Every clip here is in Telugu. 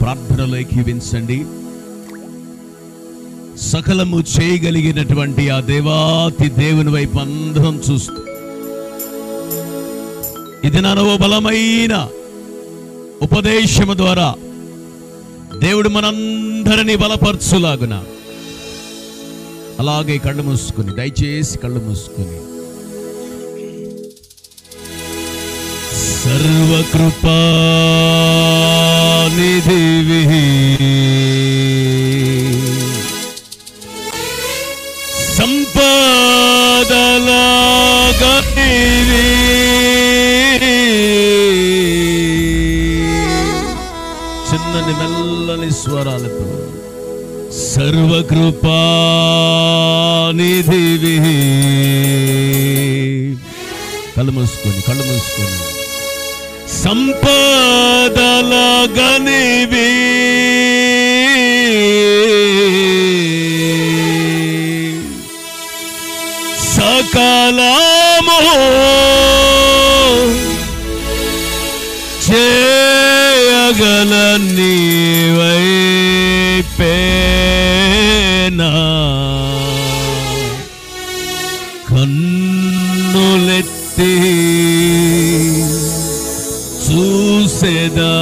ప్రార్థనలో ఏకీవించండి. సకలము చేయగలిగినటువంటి ఆ దేవాతి దేవుని వైపు అందరం చూస్తూ, ఇది నా బలమైన ఉపదేశము ద్వారా దేవుడు మనందరినీ బలపరచులాగున అలాగే కళ్ళు మూసుకుని, దయచేసి కళ్ళు మూసుకుని, సర్వకృపానిధివి సంపదలాగనివి చిన్నని మెల్లని స్వరాలతో సర్వకృపానిధివి. కళ్ళు మూసుకొని సంపదలాగనివి సకలము చేయగల నీవైపేనా కన్నులెత్తి చూసేదా.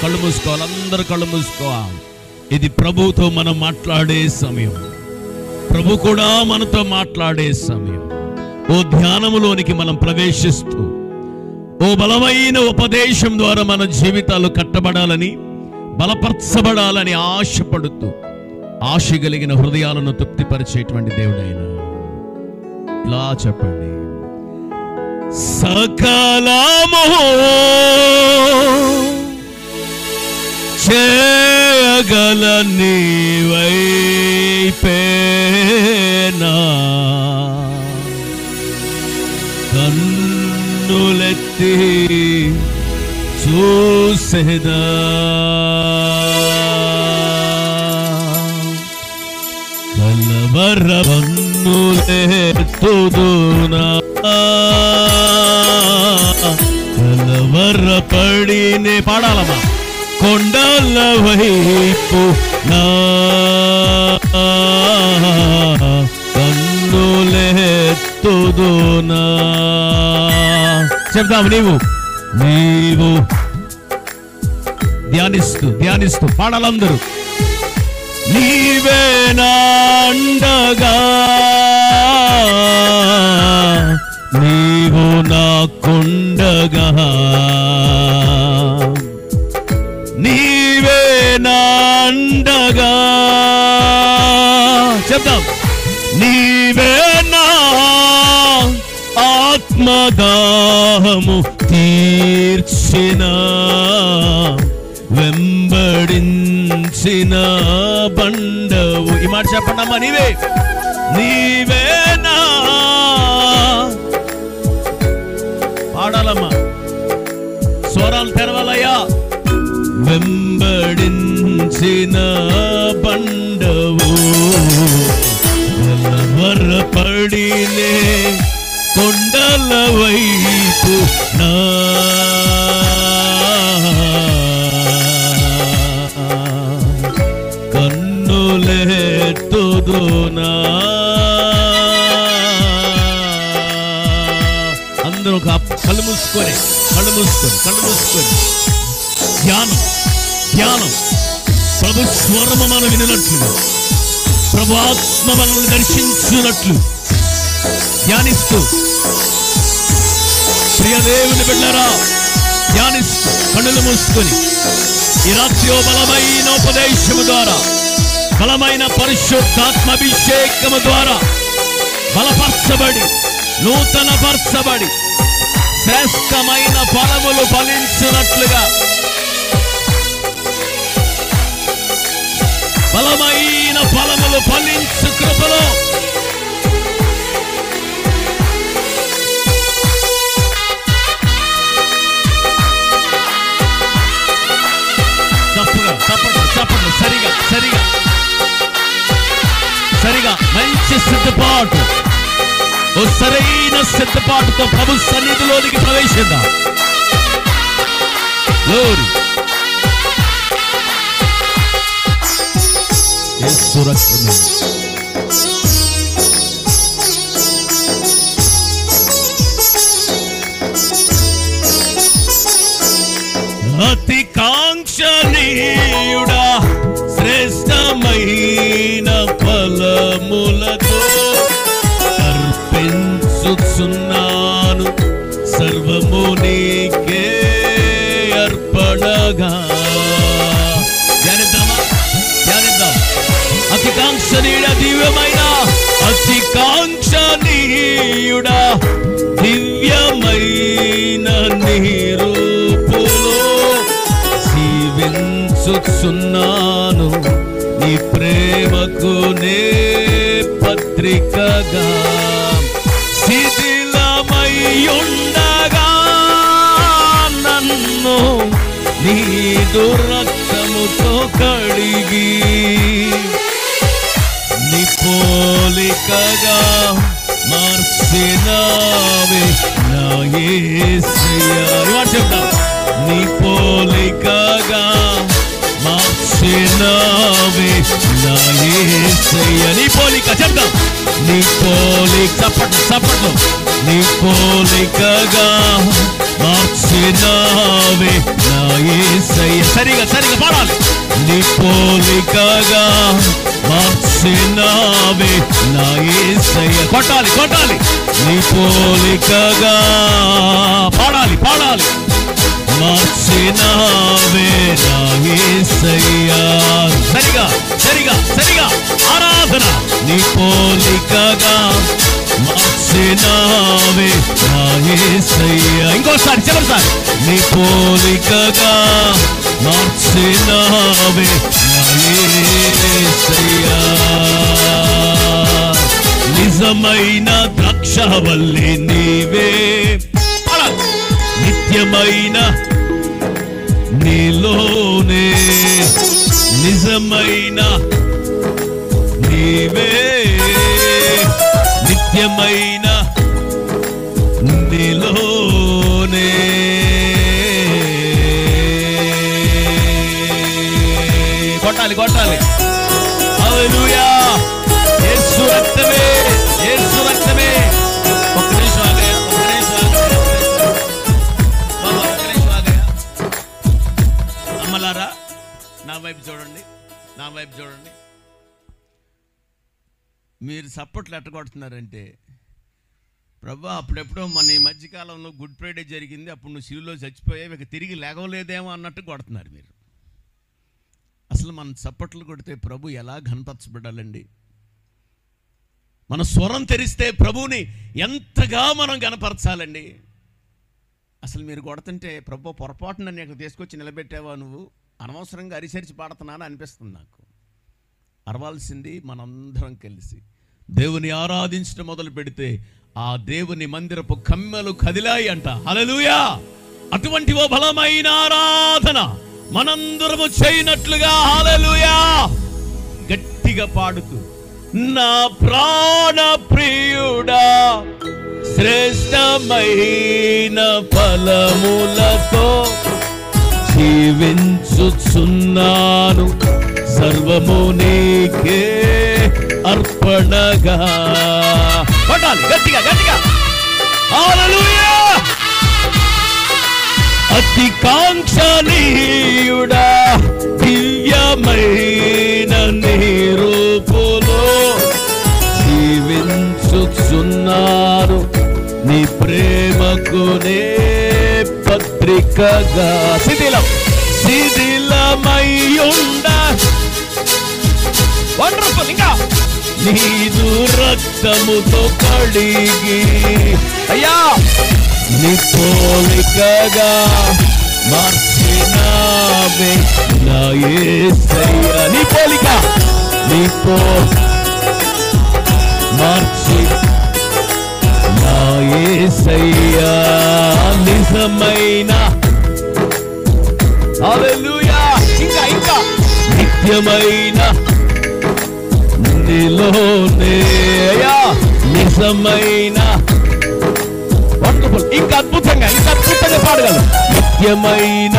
కళ్ళు మూసుకోవాలి, అందరు కళ్ళు మూసుకోవాలి. ఇది ప్రభువుతో మనం మాట్లాడే సమయం, ప్రభు కూడా మనతో మాట్లాడే సమయం. ఓ ధ్యానములోనికి మనం ప్రవేశిస్తూ, ఓ బలమైన ఉపదేశం ద్వారా మన జీవితాలు కట్టబడాలని, బలపరచబడాలని ఆశపడుతూ, ఆశ కలిగిన హృదయాలను తృప్తిపరిచేటువంటి దేవుడైన ఇలా చెప్పండి, సకలము చేయగల నీవైపేనా కన్నులెత్తి చూసేదా. కలవరవన్నులెత్తుదునా కలవరపడినే పాడాలమ్మా. కొండల వైపు నా కన్నులెత్తుదునా. చెప్తాము, నీవు ధ్యానిస్తూ పాడాలందరూ. నీవే నా అండగా, నీవు నాకుండగా, నీవే నా అండగా. చెప్తాం, నీవే నా ఆత్మదాహము తీర్చిన వెంబడించిన బండవు. ఈ మాట చెప్పండమ్మా, నీవే నా పాడాలమ్మా, స్వరాలు తెరవాలయ్యా. వెంబడించిన బండవు కలవరపడినే కొండల వైపు నా కన్నులెత్తుదునా. అందరూ కళ్ళు మూసుకొని ధ్యానం ప్రభు స్వరము మనం వినట్లు, ప్రభు ఆత్మ మనల్ని దర్శించినట్లు ధ్యానిస్తూ, ప్రియ దేవుని బిడ్డలారా ధ్యానిస్తూ కన్నులు మూసుకొని ఈ రాత్రి బలమైన ఉపదేశము ద్వారా, బలమైన పరిశుద్ధాత్మాభిషేకము ద్వారా బలపరచబడి, నూతన పరచబడి, శ్రేష్టమైన ఫలములు ఫలించినట్లుగా, బలమైన ఫలములు ఫలించు కృపలో చప్పట్లు సరిగా మంచి సిద్ధపాటు, ఓ సరైన సిద్ధపాటుతో ప్రభు సన్నిధిలోనికి ప్రవేశిద్దాం. యేసు రక్తమే. అతి కాంక్షణీయుడా శ్రేష్టమైన ఫలములతో అర్పించుచున్నాను సర్వము నీకే అర్పణగా. ధ్యానిద్దామా? ధ్యానిద్దాం. అతి కాంక్షణీయుడా దివ్యమైన, అతి కాంక్షణీయుడా దివ్యమైన నీ రూపులో జీవించుచున్నాను నీ ప్రేమకు నే పత్రికగా. శిథిలమయ్యుండగా నన్ను నీదు రక్తముతో కడిగి నీ పోలికగా మార్చినావే నా యేసయ్యా. చెప్తాం. నీ పోలికగా మార్చినావే నా యేసయ్యా. నీ పోలిక చెప్తాం. నీ పోలిక చప్పట్లు. నీ పోలికగా మార్చినావే నా యేసయ్యా. సరిగా పాడాలి. నీ పోలికగా మార్చినావే నా యేసయ్యా. కొట్టాలి. నీ పోలికగా పాడాలి. మార్చినావే నా యేసయ్యా. సరిగా ఆరాధన. నీ పోలికగా మార్చినావే నా యేసయ్యా. ఇంకోసారి చివరిసారి. నీ పోలికగా మార్చినావే నా యేసయ్యా. నిజమైన ద్రాక్షవల్లి నీవే, నిత్యమైన నీలోనే నిజమైన నీవే, నిత్యమైన నీలోనే కొట్టాలి. హల్లెలూయా. యేసు రక్తమే. ఒక్క నిమిషం ఆగయ్యా. అమ్మలారా నా వైపు చూడండి. మీరు సపోర్ట్లు ఎట్టగొడుతున్నారంటే, ప్రభా అప్పుడెప్పుడో మన ఈ మధ్యకాలంలో గుడ్ ఫ్రైడే జరిగింది, అప్పుడు నువ్వు శిలువలో చచ్చిపోయావు, ఇక తిరిగి లేగవలేదేమో అన్నట్టు కొడుతున్నారు మీరు. అసలు మన చప్పట్లు కొడితే ప్రభు ఎలా ఘనపరచబడాలండి? మన స్వరం తెరిస్తే ప్రభువుని ఎంతగా మనం గణపరచాలండి. అసలు మీరు కొడుతుంటే ప్రభు పొరపాటున నీకు తీసుకొచ్చి నిలబెట్టావా, నువ్వు అనవసరంగా అరిసరిచి పాడుతున్నాను అనిపిస్తుంది నాకు. అరవాల్సింది మనందరం కలిసి దేవుని ఆరాధించడం మొదలు పెడితే ఆ దేవుని మందిరపు కమ్మెలు కదిలాయి అంట. హల్లెలూయా. అటువంటి ఓ బలమైన ఆరాధన మనందరము చేయనట్లుగా హల్లెలూయా గట్టిగా పాడుతూ, నా ప్రాణ ప్రియుడా శ్రేష్టమైన ఫలములతో జీవించుచున్నాను సర్వము నీకే అర్పణగా. పడాలి గట్టిగా హల్లెలూయా. అతి కాంక్షణీయుడా దివ్యమైన నీ రూపులో జీవించుచున్నాను నీ ప్రేమకు నే పత్రికగా. శిథిలమయ్యుండ వండర్ఫుల్. ఇంకా నీదు రక్తముతో కడిగి అయ్యా నీ పోలికగా మార్చినావే నా యేసయ్యా. నీ పోలిక మార్చి నా యేసయ్యా. నిజమైన హల్లెలూయా. ఇంకా నిత్యమైన నీలోనే నిజమైన వండర్ఫుల్. ఇంకా అద్భుతంగా పాడగలరు. నిత్యమైన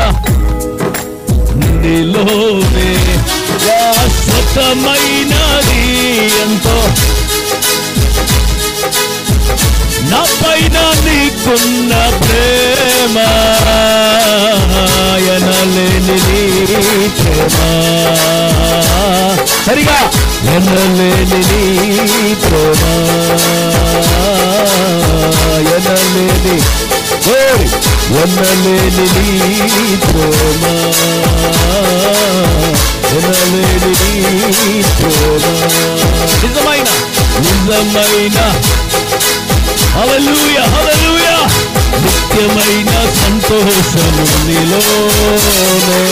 నీలోనే శాశ్వత నిజమైనది ఎంతో నా పైన నీకున్న ప్రేమ, ఎనలేని నీ ప్రేమ, సరిగా ఎనలేని నీ ప్రేమ, ఎనలేని ఎనలేని నీ ప్రేమ, ఎనలేని నీ ప్రేమ, నిజమైన నిజమైన హల్లెలూయా హల్లెలూయా నిత్యమైన సంతోషము నీలోనే.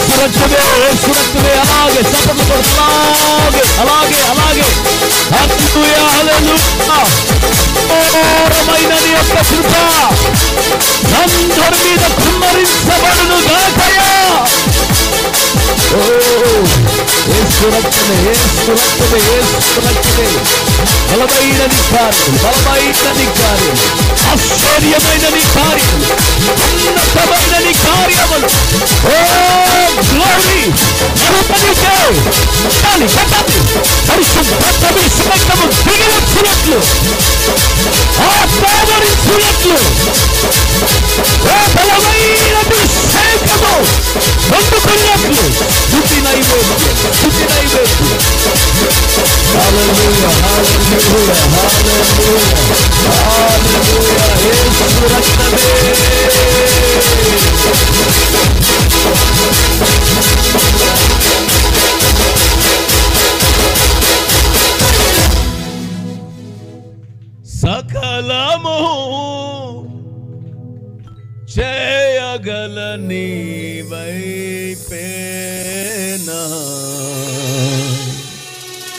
సురక్షమే సురక్షమే అలాగే చప్పట్లు కొడుతూ అలాగే అలాగే హల్లెలూయా హల్లెలూయా. ఘోరమైన నీ యొక్క కృప అందరి మీద కుమ్మరించబడును గాకయ్యా. సురక్షమే సురక్షమే సురక్షమే బలమైన నీ కార్యం, బలమైన నీ కార్యం, ఆశ్చర్యమైన నీ కార్యం, ఉన్నతమైన నీ కార్యములు. ఓ గ్లోరీ మరుపనికే కట్టాలి కట్టాలి పరిశుద్ధము దిగి వచ్చినట్లు, ఆస్వాదించినట్లు, ఓ బలమైన అభిషేకము పొందుకున్నట్లు స్తుతి నైవేద్యం స్తుతి నైవేద్యం. హల్లెలూయా హల్లెలూయా హల్లెలూయా హల్లెలూయా. యేసు రక్తమే సకలము చేయగల నీవైపేనా.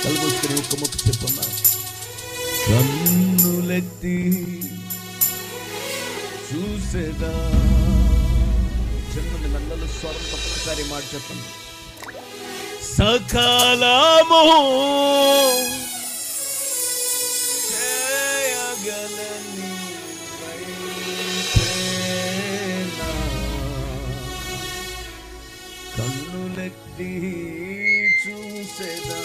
కలుపుకొని ఒక్క ముక్క చెప్పమ్మా. కన్నులెత్తి చూసేదా. చెప్పండి నల్లలు స్వరం ఒక్కసారి మాట చెప్పండి. సకలము చేయగల కన్నులెత్తి చూసేదా.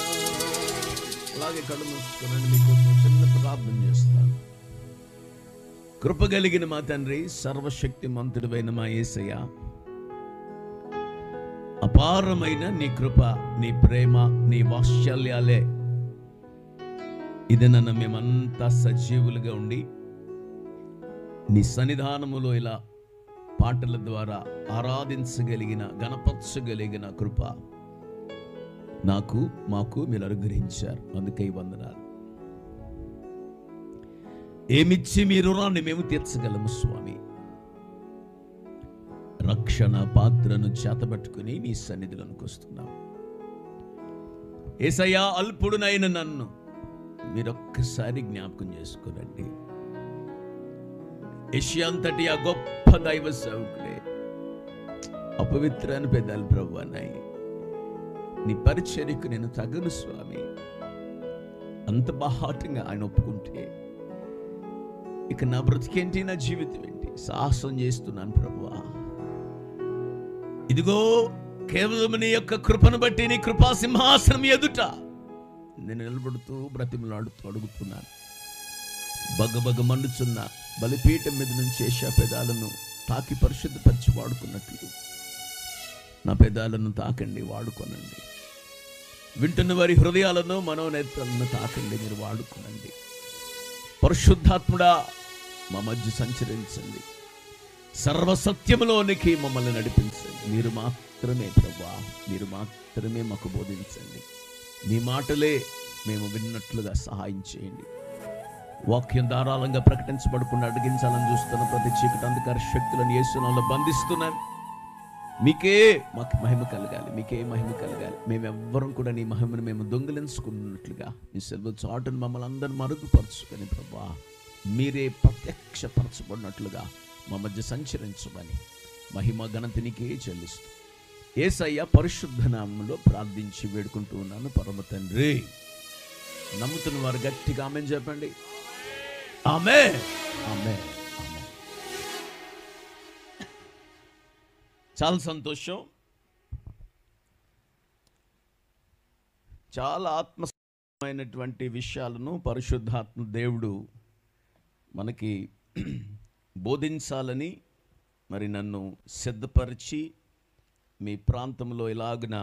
అలాగే కళ్ళు మూసుకున్నాను. మీకోసం చిన్న ప్రార్థన చేస్తాను. కృప కలిగిన మా తండ్రి, సర్వశక్తి మంతుడైన మా యేసయ్య, అపారమైన నీ కృప, నీ ప్రేమ, నీ వాత్సల్యాలే ఇది నన్ను మేమంతా సజీవులుగా ఉండి నీ సన్నిధానములో ఇలా పాటల ద్వారా ఆరాధించగలిగిన, గణపరచగలిగిన కృప నాకు మాకు మీరు అనుగ్రహించారు. అందుకై వందనాలు. ఏమిచ్చి మీ రుణాన్ని మేము తీర్చగలము స్వామి. రక్షణ పాత్రను చేతబట్టుకుని నీ సన్నిధిలోనికి వస్తున్నాం. యేసయ్యా, అల్పుడునైన నన్ను మీరొక్కసారి జ్ఞాపకం చేసుకోనండి. ఏషియా అంతటి ఆ గొప్ప దైవ సేవకుడే, అపవిత్రాన్ని పెదాలు ప్రభు అన్నాయి. నీ పరిచర్యకు నేను తగను స్వామి. అంత బాహాటంగా ఆయన ఒప్పుకుంటే ఇక నా బ్రతికేంటి, నా జీవితం ఏంటి? సాహసం చేస్తున్నాను ప్రభువా. ఇదిగో కేవలం నీ యొక్క కృపను బట్టి నీ కృపా సింహాసనం ఎదుట నేను నిలబడుతూ బ్రతిమలాడుతూ అడుగుతున్నాను. బగబగ మండుచున్న బలిపీఠం మీద నుంచి ఏషియా పెదాలను తాకి పరిశుద్ధపరిచి వాడుకున్నట్లు నా పెదాలను తాకండి, వాడుకోనండి. వింటున్న వారి హృదయాలను, మనోనేత్రాలను తాకండి, మీరు వాడుకోనండి. పరిశుద్ధాత్ముడా మా మధ్య సంచరించండి. సర్వసత్యములోనికి మమ్మల్ని నడిపించండి. మీరు మాత్రమే ప్రభువా, మీరు మాత్రమే మాకు బోధించండి. మీ మాటలే మేము విన్నట్లుగా సహాయం చేయండి. వాక్యం ధారాళంగా ప్రకటించబడకుండా అడిగించాలని చూస్తున్న ప్రతి చీకటి అంధకార శక్తులను యేసు నామములో బంధిస్తున్నాను. మీకే మాకు మహిమ కలగాలి, మీకే మహిమ కలగాలి. మేమెవ్వరం కూడా నీ మహిమను మేము దొంగిలించుకున్నట్లుగా నీ సెలవు చాటును మమ్మల్ని అందరిని మరుగుపరచుకొని ప్రభువా, మీరే ప్రత్యక్షపరచబడినట్లుగా మా మధ్య సంచరించమని మహిమ ఘనత నీకే చెల్లిస్తూ యేసయ్య పరిశుద్ధ నామములో ప్రార్థించి వేడుకుంటూ ఉన్నాను పరమ తండ్రి. నమ్ముతున్న వారు గట్టిగా ఆమేన్ చెప్పండి. ఆమేన్ ఆమేన్ ఆమేన్. చాలా సంతోషం. చాలా ఆత్మమైనటువంటి విషయాలను పరిశుద్ధాత్మ దేవుడు మనకి బోధించాలని మరి నన్ను సిద్ధపరిచి మీ ప్రాంతంలో ఇలాగున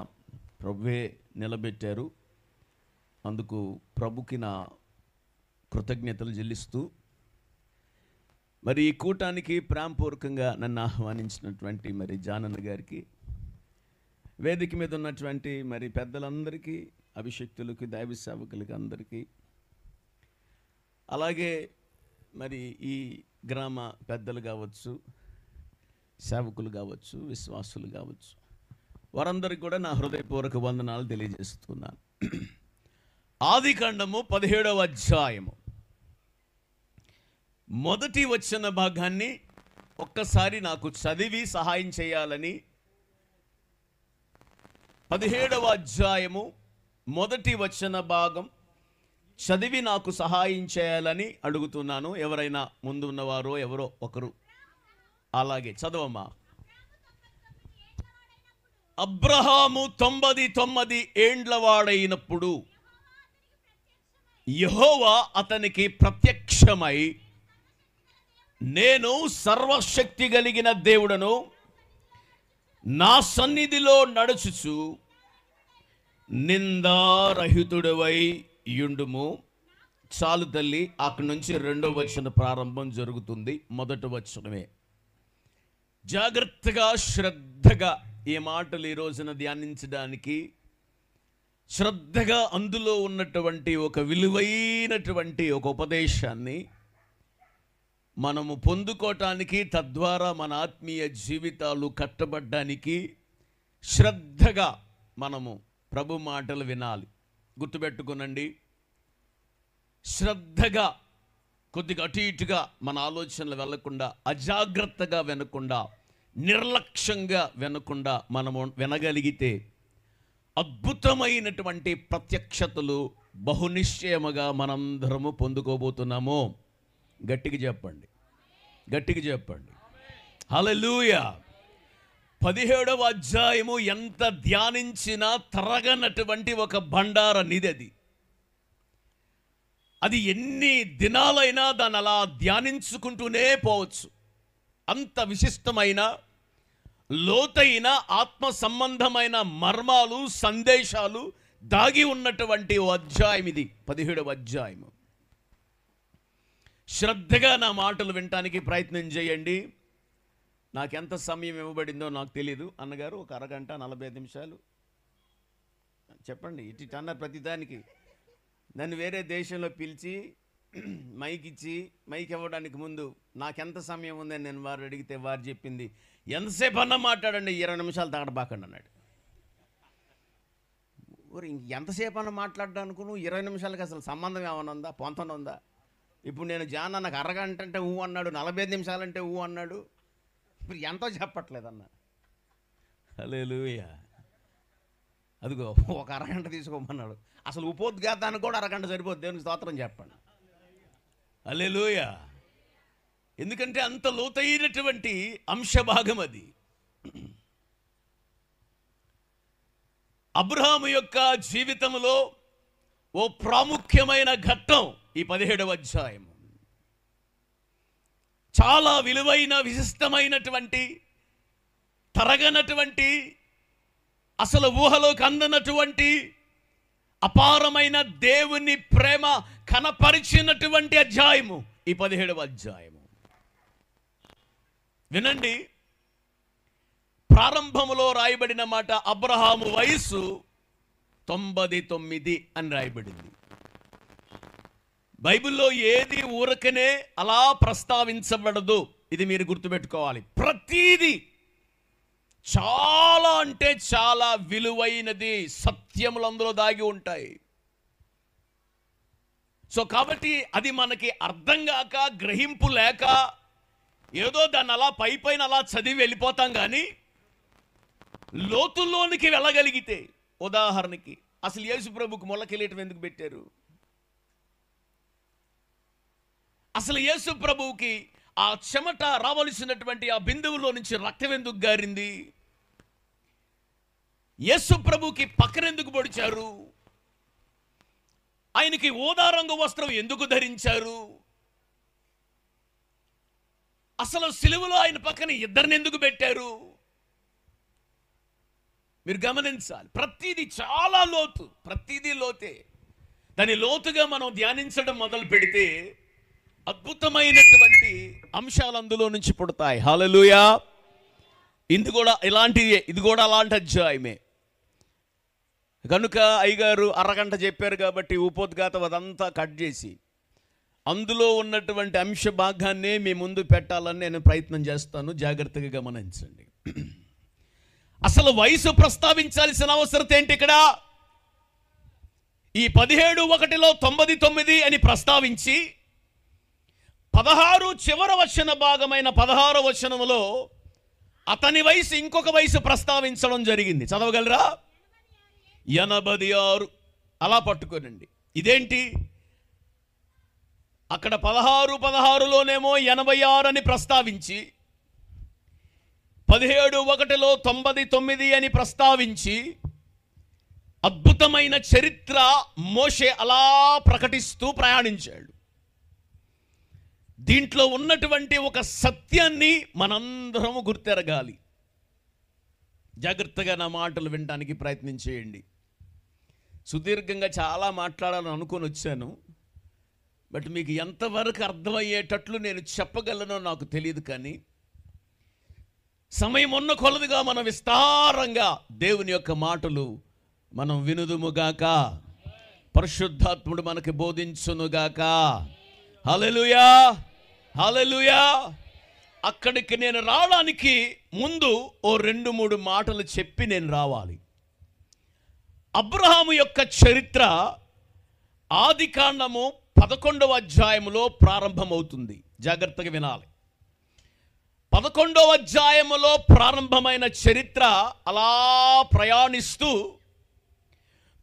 ప్రభువే నిలబెట్టారు. అందుకు ప్రభుకి నా కృతజ్ఞతలు చెల్లిస్తూ మరి ఈ కూటానికి ప్రేమపూర్వకంగా నన్ను ఆహ్వానించినటువంటి మరి జానన్న గారికి, వేదిక మీద ఉన్నటువంటి మరి పెద్దలందరికీ, అభిషక్తులకి, దైవ సేవకులకి అందరికీ, అలాగే మరి ఈ గ్రామ పెద్దలు కావచ్చు, సేవకులు కావచ్చు, విశ్వాసులు కావచ్చు, వారందరికీ కూడా నా హృదయపూర్వక వందనాలు తెలియజేస్తున్నాను. ఆదికాండము 17వ అధ్యాయము మొదటి వచన భాగాన్ని ఒక్కసారి నాకు చదివి సహాయం చేయాలని, 17వ అధ్యాయము మొదటి వచన భాగం చదివి నాకు సహాయం చేయాలని అడుగుతున్నాను. ఎవరైనా ముందు ఉన్నవారో ఎవరో ఒకరు అలాగే చదవమ్మా. అబ్రహాము 99 ఏండ్ల వాడైనప్పుడు యెహోవా అతనికి ప్రత్యక్షమై, నేను సర్వశక్తి కలిగిన దేవుడను, నా సన్నిధిలో నడుచుచు నిందారహితుడవై యుండుము. చాలు తల్లి, అక్కడి నుంచి 2వ వచన ప్రారంభం జరుగుతుంది. మొదటి వచనమే. జాగ్రత్తగా శ్రద్ధగా ఈ మాటలు ఈ రోజున ధ్యానించడానికి, శ్రద్ధగా అందులో ఉన్నటువంటి ఒక విలువైనటువంటి ఒక ఉపదేశాన్ని మనము పొందుకోవటానికి, తద్వారా మన ఆత్మీయ జీవితాలు కట్టబడ్డానికి శ్రద్ధగా మనము ప్రభు మాటలు వినాలి. గుర్తుపెట్టుకునండి, శ్రద్ధగా కొద్దిగా అటు ఇటుగా మన ఆలోచనలు వెళ్లకుండా, అజాగ్రత్తగా వినకుండా, నిర్లక్ష్యంగా వినకుండా మనము వినగలిగితే అద్భుతమైనటువంటి ప్రత్యక్షతలు బహునిశ్చయముగా మనందరము పొందుకోబోతున్నాము. గట్టిగా చెప్పండి, గట్టిగా చెప్పండి. హల్లెలూయా. 17వ అధ్యాయము ఎంత ధ్యానించినా తరగనటువంటి ఒక బండార నిధి. అది ఎన్ని దినాలైనా దాన్ని అలా ధ్యానించుకుంటూనే పోవచ్చు. అంత విశిష్టమైన, లోతైన, ఆత్మ సంబంధమైన మర్మాలు, సందేశాలు దాగి ఉన్నటువంటి ఓ అధ్యాయం ఇది, 17వ అధ్యాయము. శ్రద్ధగా నా మాటలు వినటానికి ప్రయత్నం చేయండి. నాకెంత సమయం ఇవ్వబడిందో నాకు తెలీదు. అన్నగారు ఒక అరగంట 45 నిమిషాలు చెప్పండి. ఇటు అన్నారు ప్రతిదానికి. నన్ను వేరే దేశంలో పిలిచి మైక్ ఇచ్చి, మైక్ ఇవ్వడానికి ముందు నాకెంత సమయం ఉందని నేను వారు అడిగితే వారు చెప్పింది, ఎంతసేపు అన్నా మాట్లాడండి, 20 నిమిషాలు తగడబాకండి అన్నాడు. ఎంతసేపు అన్నా మాట్లాడడానికి నువ్వు 20 నిమిషాలకి అసలు సంబంధం ఏమైనా ఉందా, పొంతన ఉందా? ఇప్పుడు నేను జాన్ నాకు అరగంట అంటే ఊ అన్నాడు, 45 నిమిషాలంటే ఊ అన్నాడు. ఇప్పుడు ఎంతో చెప్పట్లేదన్న. హల్లెలూయా. అదిగో ఒక అరగంట తీసుకోమన్నాడు. అసలు ఉపోద్ఘాతానికి కూడా అరగంట సరిపోద్ది. దేవునికి స్తోత్రం చెప్పండి. హల్లెలూయా. ఎందుకంటే అంత లోతైనటువంటి అంశభాగం అది. అబ్రహాము యొక్క జీవితంలో ఓ ప్రాముఖ్యమైన ఘట్టం ఈ 17వ అధ్యాయం. చాలా విలువైన, విశిష్టమైనటువంటి, తరగనటువంటి, అసలు ఊహలోకి అందనటువంటి అపారమైన దేవుని ప్రేమ కనపరిచినటువంటి అధ్యాయము ఈ 17వ అధ్యాయము. వినండి, ప్రారంభములో రాయబడిన మాట, అబ్రహాము వయసు 99 అని రాయబడింది. బైబిల్లో ఏది ఊరకనే అలా ప్రస్తావించబడదు. ఇది మీరు గుర్తుపెట్టుకోవాలి. ప్రతీది చాలా అంటే చాలా విలువైనది, సత్యములు అందులో దాగి ఉంటాయి. సో కాబట్టి అది మనకి అర్థం కాక, గ్రహింపు లేక ఏదో దాన్ని అలా పైన అలా చదివి వెళ్ళిపోతాం. కానీ లోతుల్లోనికి వెళ్ళగలిగితే, ఉదాహరణకి అసలు యేసు ప్రభుకు మొల కిరీటం ఎందుకు పెట్టారు? అసలు యేసు ప్రభువుకి ఆ చెమట రావలసినటువంటి ఆ బిందువులో నుంచి రక్తం ఎందుకు గారింది? యేసు ప్రభువుకి పక్కన ఎందుకు పొడిచారు? ఆయనకి ఊదా రంగు వస్త్రం ఎందుకు ధరించారు? అసలు సిలువలో ఆయన పక్కన ఇద్దరిని ఎందుకు పెట్టారు? మీరు గమనించాలి. ప్రతిదీ చాలా లోతు, ప్రతిదీ లోతే. దాని లోతుగా మనం ధ్యానించడం మొదలు పెడితే అద్భుతమైనటువంటి అంశాలు అందులో నుంచి పుడతాయి. హల్లెలూయా. ఇది కూడా అలాంటి అధ్యాయమే. కనుక అయ్యగారు అరగంట చెప్పారు కాబట్టి ఉపోద్ఘాతం అదంతా కట్ చేసి అందులో ఉన్నటువంటి అంశ భాగాన్నే మీ ముందు పెట్టాలని నేను ప్రయత్నం చేస్తాను. జాగ్రత్తగా గమనించండి. అసలు వయసు ప్రస్తావించాల్సిన అవసరం ఏంటి ఇక్కడ? ఈ 17:1 99 అని ప్రస్తావించి 16 చివరి వచన భాగమైన 16వ వచనములో అతని వయసు ఇంకొక వయసు ప్రస్తావించడం జరిగింది. చదవగలరా? 86. అలా పట్టుకోనండి. ఇదేంటి? అక్కడ 16:16లోనేమో 86 అని ప్రస్తావించి 17:1 99 అని ప్రస్తావించి అద్భుతమైన చరిత్ర మోషే అలా ప్రకటిస్తూ ప్రయాణించాడు. దీంట్లో ఉన్నటువంటి ఒక సత్యాన్ని మనందరము గుర్తెరగాలి. జాగ్రత్తగా నా మాటలు వినడానికి ప్రయత్నం చేయండి. సుదీర్ఘంగా చాలా మాట్లాడాలని అనుకొని వచ్చాను. బట్ మీకు ఎంతవరకు అర్థమయ్యేటట్లు నేను చెప్పగలనో నాకు తెలియదు. కానీ సమయం ఉన్న కొలదిగా మనం విస్తారంగా దేవుని యొక్క మాటలు మనం వినుదుముగాక. పరిశుద్ధాత్ముడు మనకి బోధించునుగాక. హల్లెలూయా, హల్లెలూయా. అక్కడికి నేను రావడానికి ముందు ఓ 2-3 మాటలు చెప్పి నేను రావాలి. అబ్రహాము యొక్క చరిత్ర ఆదికాండము 11వ అధ్యాయములో ప్రారంభమవుతుంది. జాగ్రత్తగా వినాలి. 11వ అధ్యాయములో ప్రారంభమైన చరిత్ర అలా ప్రయాణిస్తూ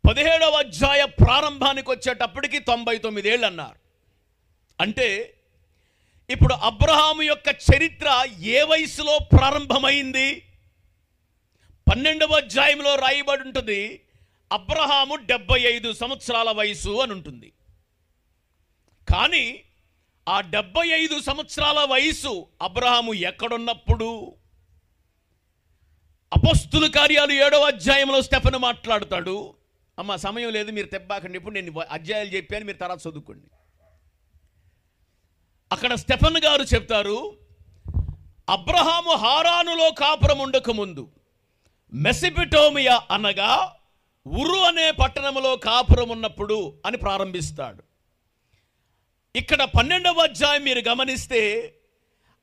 17వ అధ్యాయ ప్రారంభానికి వచ్చేటప్పటికి 99 ఏళ్ళు అన్నారు. అంటే ఇప్పుడు అబ్రహాము యొక్క చరిత్ర ఏ వయసులో ప్రారంభమైంది? 12వ అధ్యాయంలో రాయబడి ఉంటుంది అబ్రహాము 75 సంవత్సరాల వయసు అని ఉంటుంది. కానీ ఆ 75 సంవత్సరాల వయసు అబ్రహాము ఎక్కడున్నప్పుడు? అపోస్తుల కార్యాలు 7వ అధ్యాయంలో స్టెఫెను మాట్లాడుతాడు. అమ్మ సమయం లేదు, మీరు తెబ్బాకండి. ఇప్పుడు నేను అధ్యాయాలు చెప్పాను, మీరు తర్వాత చదువుకోండి. అక్కడ స్టెఫెన్ గారు చెప్తారు, అబ్రహాము హారానులో కాపురం ఉండక ముందు మెసొపొటేమియా అనగా ఉరు అనే పట్టణంలో కాపురం ఉన్నప్పుడు అని ప్రారంభిస్తాడు. ఇక్కడ 12వ అధ్యాయం మీరు గమనిస్తే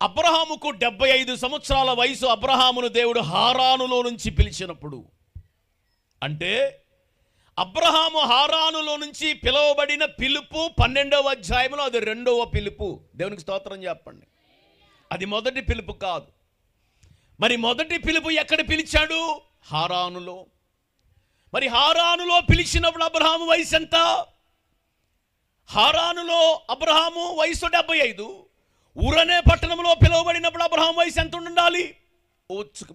అబ్రహాముకు 75 సంవత్సరాల వయసు. అబ్రహామును దేవుడు హారానులో నుంచి పిలిచినప్పుడు, అంటే అబ్రహాము హారానులో నుంచి పిలువబడిన పిలుపు 12వ అధ్యాయంలో అది 2వ పిలుపు. దేవునికి స్తోత్రం చెప్పండి. అది మొదటి పిలుపు కాదు. మరి మొదటి పిలుపు ఎక్కడ పిలిచాడు? హారానులో. మరి హారానులో పిలిచినప్పుడు అబ్రహాము వయసు ఎంత? హారానులో అబ్రహాము వయసు 75. ఊరనే పట్టణంలో పిలువబడినప్పుడు అబ్రహాము వయసు ఎంత ఉండాలి?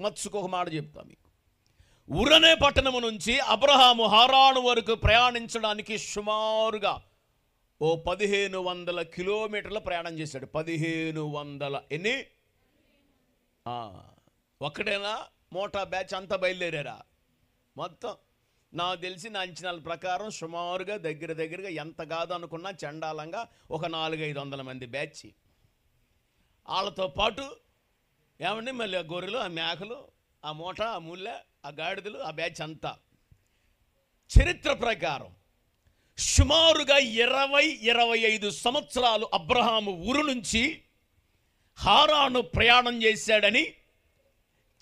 మత్సుకు ఒక మాట చెప్తా మీకు. ఊరనే పట్టణము నుంచి అబ్రహాము హారాను వరకు ప్రయాణించడానికి సుమారుగా ఓ 1500 కిలోమీటర్ల ప్రయాణం చేశాడు. 1500 ఎన్ని? ఒక్కడేనా? మోటా బ్యాచ్ అంతా బయలుదేరారా? మొత్తం నాకు తెలిసి నా అంచనాల ప్రకారం సుమారుగా దగ్గరగా ఎంత కాదు అనుకున్నా చండాలంగా ఒక 400-500 మంది బ్యాచ్. వాళ్ళతో పాటు ఏమండి మళ్ళీ ఆ గొర్రెలు, ఆ మేకలు, ఆ మూట, ఆ ముళ్ళ, ఆ గాడిదలు, ఆ బ్యాచ్ అంతా. చరిత్ర ప్రకారం సుమారుగా 20-25 సంవత్సరాలు అబ్రహాము ఊరు నుంచి హారాను ప్రయాణం చేశాడని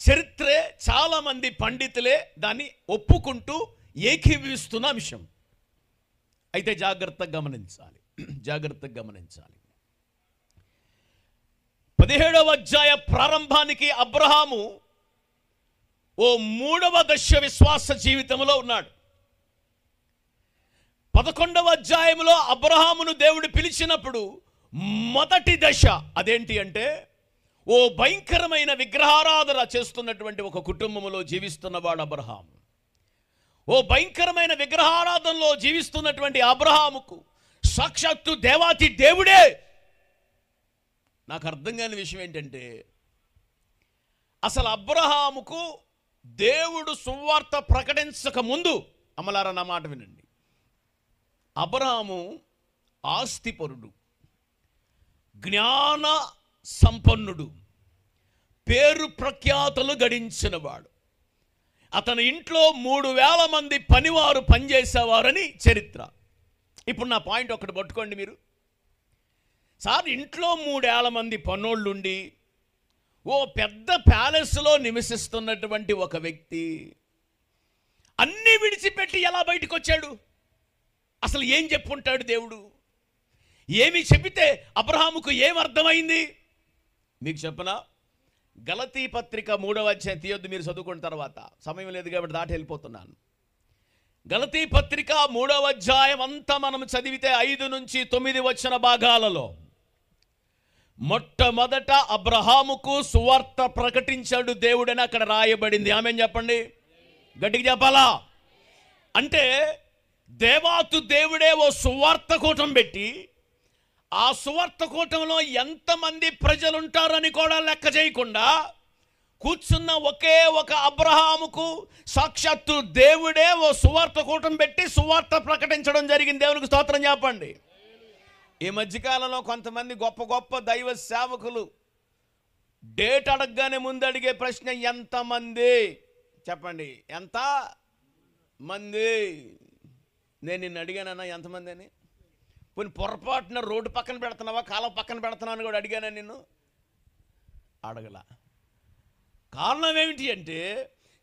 చరిత్రే చాలామంది పండితులే దాన్ని ఒప్పుకుంటూ ఏకీభవిస్తున్న అంశం. అయితే జాగ్రత్తగా గమనించాలి. 17వ అధ్యాయ ప్రారంభానికి అబ్రహాము ఓ 3వ దశ విశ్వాస జీవితంలో ఉన్నాడు. 11వ అధ్యాయంలో అబ్రహామును దేవుడు పిలిచినప్పుడు మొదటి దశ అదేంటి అంటే ఓ భయంకరమైన విగ్రహారాధన చేస్తున్నటువంటి ఒక కుటుంబంలో జీవిస్తున్నవాడు అబ్రహాము. ఓ భయంకరమైన విగ్రహారాధనలో జీవిస్తున్నటువంటి అబ్రహాముకు సాక్షాత్తు దేవాతి దేవుడే. నాకు అర్థం కాని విషయం ఏంటంటే, అసలు అబ్రహాముకు దేవుడు సువార్త ప్రకటించక ముందు, అమలారా నా మాట వినండి, అబ్రహాము ఆస్తిపరుడు, జ్ఞాన సంపన్నుడు, పేరు ప్రఖ్యాతులు గడించినవాడు. అతని ఇంట్లో 3000 మంది పనివారు పనిచేసేవారని చరిత్ర. ఇప్పుడు నా పాయింట్ ఒకటి పట్టుకోండి మీరు. సార్, ఇంట్లో 3000 మంది పనోళ్ళుండి ఓ పెద్ద ప్యాలెస్లో నివసిస్తున్నటువంటి ఒక వ్యక్తి అన్నీ విడిచిపెట్టి ఎలా బయటకు వచ్చాడు? అసలు ఏం చెప్పుంటాడు దేవుడు? ఏమి చెబితే అబ్రహాముకు ఏమర్థమైంది? మీకు చెప్పనా? గలతీ పత్రిక 3వ అధ్యాయం తీయొద్దు, మీరు చదువుకున్న తర్వాత, సమయం లేదు కాబట్టి దాటి వెళ్ళిపోతున్నాను. గలతీ పత్రిక 3వ అధ్యాయం అంతా మనం చదివితే 5 నుంచి 9 వచ్చిన భాగాలలో మొట్టమొదట అబ్రహాముకు సువార్త ప్రకటించాడు దేవుడని అక్కడ రాయబడింది. ఆమేన్ చెప్పండి, గట్టిగా చెప్పాలా? అంటే దేవాతు దేవుడే ఓ సువార్త కూటం పెట్టి, ఆ సువార్త కూటంలో ఎంతమంది ప్రజలుంటారని కూడా లెక్క చేయకుండా కూర్చున్న ఒకే ఒక అబ్రహాముకు సాక్షాత్తు దేవుడే ఓ సువార్త కూటం పెట్టి సువార్త ప్రకటించడం జరిగింది. దేవునికి స్తోత్రం చెప్పండి. ఈ మధ్యకాలంలో కొంతమంది గొప్ప గొప్ప దైవ సేవకులు డేట్ అడగగానే ముందు అడిగే ప్రశ్న ఎంతమంది చెప్పండి, ఎంత మంది. నేను నిన్ను అడిగానన్నా ఎంతమంది అని? కొన్ని పొరపాటున రోడ్డు పక్కన పెడుతున్నావా, కాలం పక్కన పెడుతున్నావు అని కూడా అడిగానా నిన్ను? అడగలా. కారణం ఏమిటి అంటే,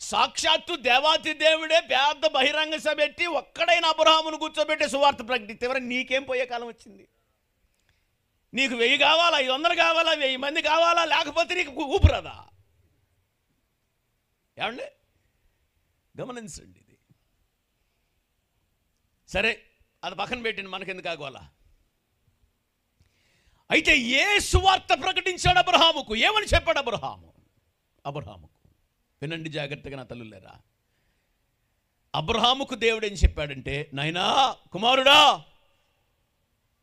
సాక్షాత్తు దేవాతి దేవుడే పెద్ద బహిరంగ సభ పెట్టి ఒక్కడైనా అబ్రహామును కూర్చోబెట్టే సువార్త ప్రకటిస్తే నీకేం పోయే కాలం వచ్చింది? నీకు 1000 కావాలా, 500 కావాలా, 1000 మంది కావాలా, లేకపోతే నీకు ఊపిరాదా? ఏమండి, గమనించండి ఇది. సరే, అది పక్కన పెట్టింది, మనకెందుకు ఆగోలా. అయితే ఏ సువార్త ప్రకటించాడు అబ్రహాముకు? ఏమని చెప్పాడు అబ్రహాముకు? వినండి జాగ్రత్తగా నా తల్లులేరా. అబ్రహాముకు దేవుడు ఏం చెప్పాడంటే, నాయనా కుమారుడా,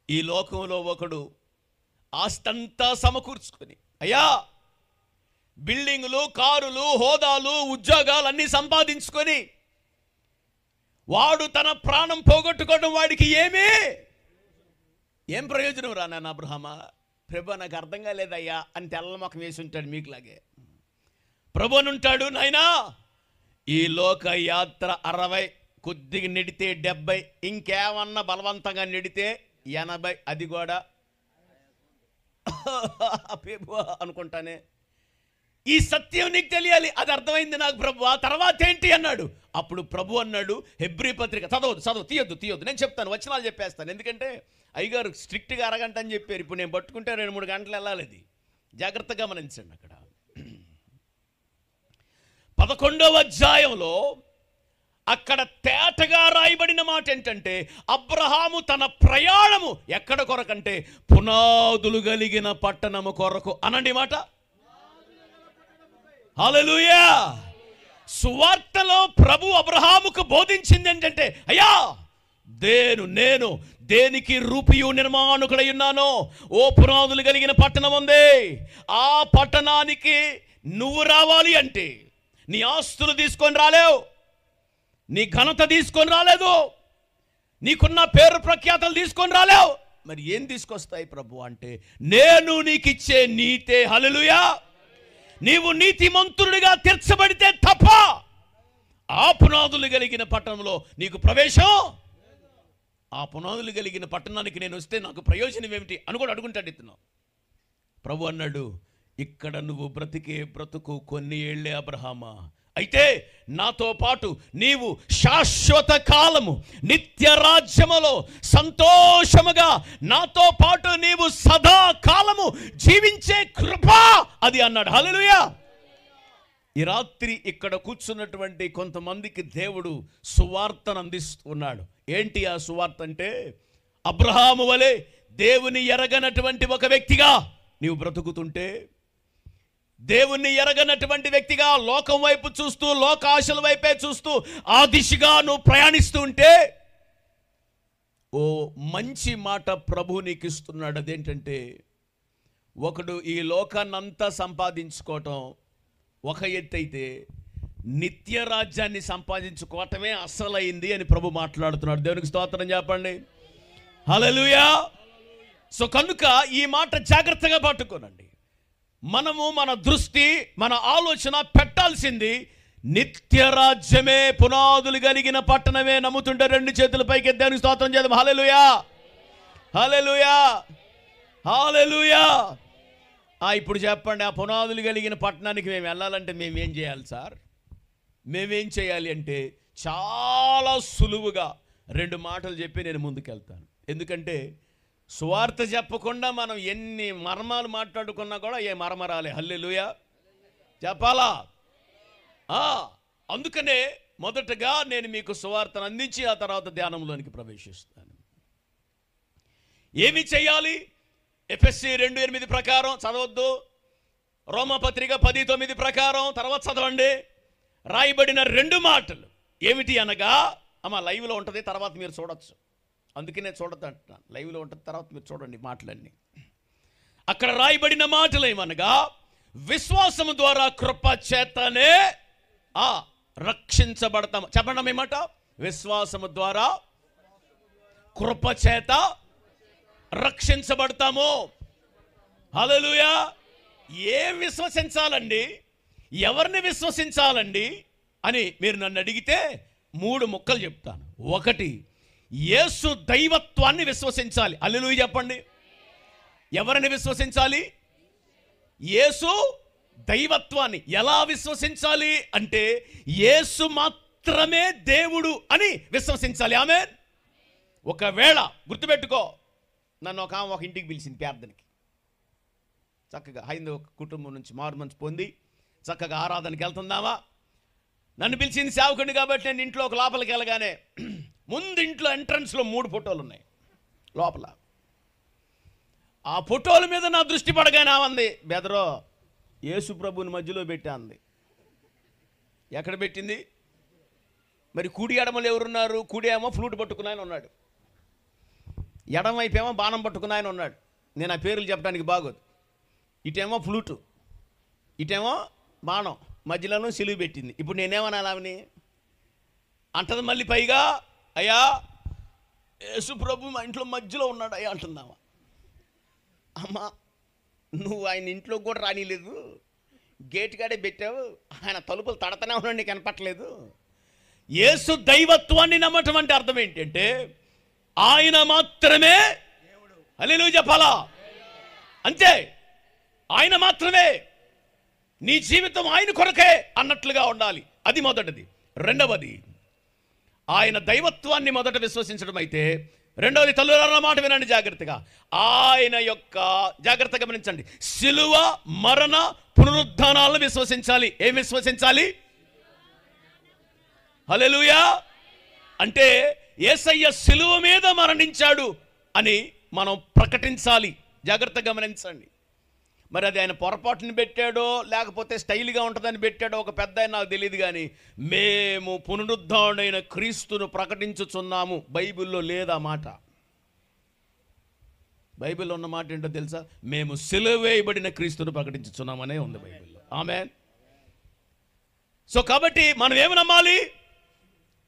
ఈ లోకంలో ఒకడు ఆస్తంతా సమకూర్చుకొని, అయ్యా బిల్డింగులు, కారులు, హోదాలు, ఉద్యోగాలు అన్నీ సంపాదించుకొని వాడు తన ప్రాణం పోగొట్టుకోవడం వాడికి ఏం ప్రయోజనం రా నాన్న అబ్రహామా? ప్రభు నాకు అర్థం కాలేదయ్యా అని తెల్లమొఖం వేసి ఉంటాడు మీకులాగే. ప్రభు అని ఉంటాడు, నాయనా ఈ లోక యాత్ర 60, కొద్దిగా నెడితే 70, ఇంకేమన్నా బలవంతంగా నెడితే 80, అది కూడా అనుకుంటానే. ఈ సత్యం నీకు తెలియాలి, అది అర్థమైంది నాకు ప్రభు. ఆ తర్వాత ఏంటి అన్నాడు. అప్పుడు ప్రభు అన్నాడు, హెబ్రీ పత్రిక చదవదు, తీయొద్దు, నేను చెప్తాను, వచనాలు చెప్పేస్తాను. ఎందుకంటే అయ్యగారు స్ట్రిక్ట్గా అరగంట అని చెప్పారు. ఇప్పుడు నేను పట్టుకుంటే 2-3 గంటలు వెళ్ళాలి. అది జాగ్రత్తగా గమనించండి. అక్కడ 11వ అధ్యాయంలో అక్కడ తేటగా రాయబడిన మాట ఏంటంటే, అబ్రహాము తన ప్రయాణము ఎక్కడ కొరకంటే పునాదులు కలిగిన పట్టణము కొరకు. అనండి మాట. హల్లెలూయా. సువార్తలో ప్రభు అబ్రహాముకు బోధించింది ఏంటంటే, అయ్యా నేను దేనికి రూపియు నిర్మాణకుడై ఉన్నానో ఓ పునాదులు కలిగిన పట్టణం ఉంది. ఆ పట్టణానికి నువ్వు రావాలి అంటే నీ ఆస్తులు తీసుకొని రాలేవు, నీ ఘనత తీసుకొని రాలేదు, నీకున్న పేరు ప్రఖ్యాతలు తీసుకొని రాలేవు. మరి ఏం తీసుకొస్తాయి ప్రభు అంటే, నేను నీకు ఇచ్చే నీతే. హల్లెలూయా. నీవు నీతిమంతుడిగా తీర్చబడితే తప్ప ఆ పునాదులు కలిగిన పట్టణంలో నీకు ప్రవేశం. ఆ పునాదులు కలిగిన పట్టణానికి నేను వస్తే నాకు ప్రయోజనం ఏమిటి అని కూడా అడుగుంటాడు ఇతను. ప్రభు అన్నాడు, ఇక్కడ నువ్వు బ్రతికే బ్రతుకు కొన్ని ఏళ్లే అబ్రహామా, అయితే నాతో పాటు నీవు శాశ్వత కాలము నిత్య రాజ్యములో సంతోషముగా నాతో పాటు నీవు సదా కాలము జీవించే కృప అది అన్నాడు. హల్లెలూయా. ఈ రాత్రి ఇక్కడ కూర్చున్నటువంటి కొంతమందికి దేవుడు సువార్తను అందిస్తున్నాడు. ఏంటి ఆ సువార్త అంటే, అబ్రహాము వలె దేవుని ఎరగనటువంటి ఒక వ్యక్తిగా నీవు బ్రతుకుతుంటే దేవుణ్ణి ఎరగనటువంటి వ్యక్తిగా లోకం వైపు చూస్తూ, లోక ఆశల వైపే చూస్తూ ఆ దిశగా నువ్వు ప్రయాణిస్తూ ఉంటే ఓ మంచి మాట ప్రభు నీకు ఇస్తున్నాడు. అదేంటంటే, ఒకడు ఈ లోకాన్నంతా సంపాదించుకోవటం ఒక ఎత్తు అయితే, నిత్య రాజ్యాన్ని సంపాదించుకోవటమే అసలైంది అని ప్రభు మాట్లాడుతున్నాడు. దేవునికి స్తోత్రం చెప్పండి. హల్లెలూయా. సో కనుక ఈ మాట జాగ్రత్తగా పట్టుకోనండి. మనము మన దృష్టి, మన ఆలోచన పెట్టాల్సింది నిత్య రాజ్యమే, పునాదులు కలిగిన పట్టణమే. నమ్ముతుంటే రెండు చేతుల పైకి దేవునికి స్తోత్రం చేద్దాం. హల్లెలూయా, హల్లెలూయా, హల్లెలూయా. ఇప్పుడు చెప్పండి, ఆ పునాదులు కలిగిన పట్టణానికి మేము వెళ్ళాలంటే మేమేం చేయాలి సార్? మేమేం చేయాలి అంటే చాలా సులువుగా రెండు మాటలు చెప్పి నేను ముందుకెళ్తాను. ఎందుకంటే సువార్త చెప్పకుండా మనం ఎన్ని మర్మాలు మాట్లాడుకున్నా కూడా ఏ మర్మరాలే. హల్లెలూయా చెప్పాలా? అందుకనే మొదటగా నేను మీకు సువార్తను అందించి ఆ తర్వాత ధ్యానంలోనికి ప్రవేశిస్తాను. ఏమి చేయాలి? ఎఫెసీ 2:8 ప్రకారం చదవద్దు, రోమపత్రిక 10:9 ప్రకారం తర్వాత చదవండి. రాయబడిన రెండు మాటలు ఏమిటి అనగా, లైవ్లో ఉంటుంది, తర్వాత మీరు చూడొచ్చు. అందుకనే చూడద్దు అంటున్నాను. లైవ్లో ఉంటుంది, తర్వాత మీరు చూడండి మాటలన్నీ. అక్కడ రాయబడిన మాటలు ఏమనగా, విశ్వాసము ద్వారా కృప చేతనే రక్షించబడతాము. చెప్పండి ఏమాట? విశ్వాసము ద్వారా కృప చేత రక్షించబడతాము. హల్లెలూయా. ఏం విశ్వసించాలండి, ఎవరిని విశ్వసించాలండి అని మీరు నన్ను అడిగితే 3 ముక్కలు చెప్తాను. ఒకటి, యేసు దైవత్వాన్ని విశ్వసించాలి. హల్లెలూయా చెప్పండి. ఎవరిని విశ్వసించాలి? యేసు దైవత్వాన్ని. ఎలా విశ్వసించాలి అంటే, యేసు మాత్రమే దేవుడు అని విశ్వసించాలి. ఆమేన్. ఒకవేళ గుర్తుపెట్టుకో, నన్ను ఒక ఇంటికి పిలిచింది ప్రార్థనకి. చక్కగా హైందవ కుటుంబం నుంచి మారుమనసు పొంది చక్కగా ఆరాధనకి వెళ్తుందామా. నన్ను పిలిచింది సేవకుడిని కాబట్టి నేను ఇంట్లో ఒక లోపలికి వెళ్ళగానే ముందు ఇంట్లో ఎంట్రన్స్లో 3 ఫోటోలు ఉన్నాయి లోపల. ఆ ఫోటోల మీద నా దృష్టి పడగానే ఉంది, బెదరో యేసు ప్రభుని మధ్యలో పెట్టా అంది. ఎక్కడ పెట్టింది మరి? కుడి ఎడమలు ఎవరున్నారు? కుడి ఏమో ఫ్లూట్ పట్టుకుని ఆయన ఉన్నాడు, ఎడమ వైపు ఏమో బాణం పట్టుకుని ఆయన ఉన్నాడు. నేను ఆ పేర్లు చెప్పడానికి బాగోదు. ఇటేమో ఫ్లూటు, ఇటేమో బాణం, మధ్యలోనూ సిలువ పెట్టింది. ఇప్పుడు నేనేమనాలి ఆమెని? అంటది మళ్ళీ పైగా, అయ్యా యేసు ప్రభు మా ఇంట్లో మధ్యలో ఉన్నాడు అయ్యా అంటుందామా. అమ్మా, నువ్వు ఆయన ఇంట్లో కూడా రానిలేదు, గేట్ కాడే పెట్టావు, ఆయన తలుపులు తడతనే ఉన్నాడు, నీకు కనపట్టలేదు. యేసు దైవత్వాన్ని నమ్మటం అంటే అర్థం ఏంటంటే, ఆయన మాత్రమే హల్లెలూయా చెప్పాలా. అంతే, ఆయన మాత్రమే, నీ జీవితం ఆయన కొరకే అన్నట్లుగా ఉండాలి. అది మొదటిది. రెండవది, ఆయన దైవత్వాన్ని మొదట విశ్వసించడం అయితే, రెండవది తల్లుల మాట వినండి జాగ్రత్తగా, ఆయన యొక్క, జాగ్రత్తగా గమనించండి, సిలువ మరణ పునరుద్ధానాలను విశ్వసించాలి. ఏం విశ్వసించాలి? హల్లెలూయా. అంటే యేసయ్య సిలువ మీద మరణించాడు అని మనం ప్రకటించాలి. జాగ్రత్తగా గమనించండి. మరి అది ఆయన పొరపాటుని పెట్టాడో లేకపోతే స్టైల్గా ఉంటుందని పెట్టాడో ఒక పెద్ద ఆయన నాకు తెలియదు, కానీ మేము పునరుద్ధారుడైన క్రీస్తును ప్రకటించుచున్నాము. బైబిల్లో లేదా మాట? బైబిల్లో ఉన్న మాట ఏంటో తెలుసా? మేము సిలువ వేయబడిన క్రీస్తును ప్రకటించుచున్నామనే ఉంది బైబిల్లో. ఆమేన్. సో కాబట్టి మనం ఏమి నమ్మాలి?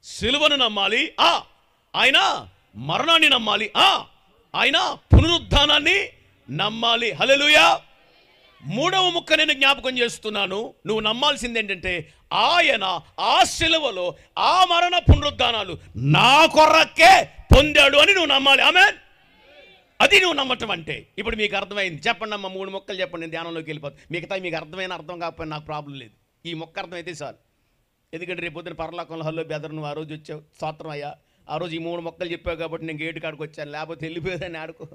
సిలువను నమ్మాలి, ఆయన మరణాన్ని నమ్మాలి, ఆయన పునరుద్ధానాన్ని నమ్మాలి. హల్లెలూయా. మూడవ ముక్క నేను జ్ఞాపకం చేస్తున్నాను. నువ్వు నమ్మాల్సింది ఏంటంటే, ఆయన ఆ సిలువలో ఆ మరణ పునరుద్ధానాలు నా కొరకే పొందాడు అని నువ్వు నమ్మాలి. ఆమేన్. అది నువ్వు నమ్మటం అంటే. ఇప్పుడు మీకు అర్థమైంది. చెప్పండి అమ్మ, 3 ముక్కలు చెప్పండి, నేను ధ్యానంలోకి వెళ్ళిపోతాను. మిగతా మీకు అర్థమైన అర్థం కాకపోయినా నాకు ప్రాబ్లం లేదు. ఈ మొక్క అర్థమైతే చాలు. ఎందుకంటే రేపు పొద్దున పరలోకంలో హల్లో బెదర్, నువ్వు ఆ రోజు వచ్చావు, స్తోత్రం అయ్యా, ఆ రోజు ఈ 3 ముక్కలు చెప్పావు కాబట్టి నేను గేటు కాడికి వచ్చాను, లేకపోతే వెళ్ళిపోయేదాన్ని ఆడుకో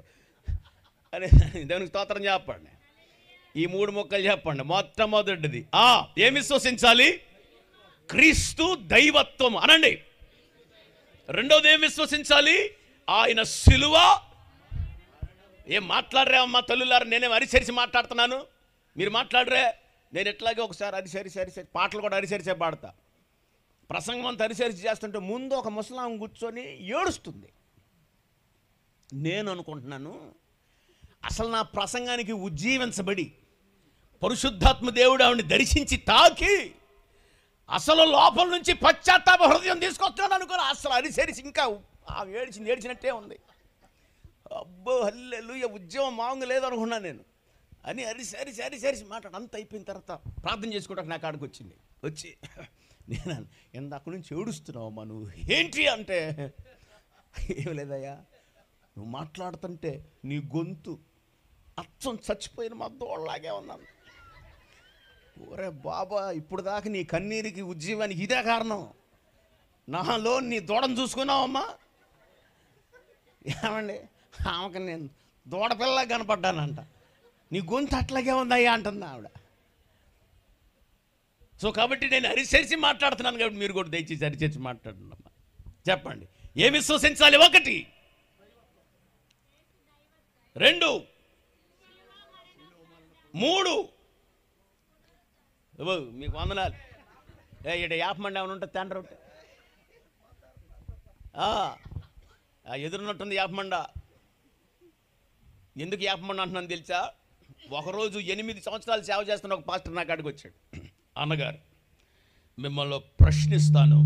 అని. దేవునికి స్తోత్రం చెప్పండి. ఈ 3 ముక్కలు చెప్పండి. మొట్టమొదటిది, ఏం విశ్వసించాలి? క్రీస్తు దైవత్వం అనండి. రెండోది ఏం విశ్వసించాలి? ఆయన సిలువ. ఏం మాట్లాడరే అమ్మా తల్లులారు? నేనేం అరిచరిచి మాట్లాడుతున్నాను, మీరు మాట్లాడరే. నేను ఎట్లాగే ఒకసారి అరిసరి పాటలు కూడా అరిసరిసే పాడతా. ప్రసంగం అంతా అరిసరిసి చేస్తుంటే ముందు ఒక ముసలాం కూర్చొని ఏడుస్తుంది. నేను అనుకుంటున్నాను, అసలు నా ప్రసంగానికి ఉజ్జీవించబడి పరిశుద్ధాత్మ దేవుడు ఆవిడని దర్శించి తాకి అసలు లోపల నుంచి పశ్చాత్తాప హృదయం తీసుకొస్తున్నాను అనుకోని అసలు అరిసరిసి ఇంకా ఏడ్చినట్టే ఉంది. అబ్బో హల్లెలూయా, ఉద్యమం మామూలు లేదనుకున్నాను నేను అని అరిసరిసి మాట్లాడు. అంత అయిపోయిన తర్వాత ప్రార్థన చేసుకోవడానికి నా కాడికి వచ్చింది. వచ్చి నేను ఇందాక నుంచి ఏడుస్తున్నావమ్మా నువ్వు ఏంటి అంటే, ఏం లేదయ్యా నువ్వు మాట్లాడుతుంటే నీ గొంతు అచ్చం చచ్చిపోయిన మా దోళ్ళలాగే ఉన్నాను. ఓరే బాబా, ఇప్పుడు దాకా నీ కన్నీరికి ఉజ్జీవానికి ఇదే కారణం, నాలో నీ దూడను చూసుకున్నావమ్మా. ఏమండి, ఆమెకు నేను దూడపిల్లగా కనపడ్డానంట, నీ గొంతు అట్లాగే ఉందయ్యా అంటుంది ఆవిడ. సో కాబట్టి నేను అరిచేసి మాట్లాడుతున్నాను కాబట్టి మీరు కూడా దయచేసి అరిచేసి మాట్లాడుతున్నామ్మా. చెప్పండి, ఏమి విశ్వసించాలి? 1, 2, 3. మీకు వందనాలు. ఇక్కడ యాపమండి ఏమైనా ఉంటుంది తండ్రి ఉంటే ఎదురున్నట్టుంది యాపమండ. ఎందుకు యాపమండ అంటున్నాను తెలుసా? ఒకరోజు 8 సంవత్సరాలు సేవ చేస్తున్న ఒక పాస్టర్ నా కాడికి వచ్చాడు. అన్నగారు, మిమ్మల్ని ప్రశ్నిస్తాను,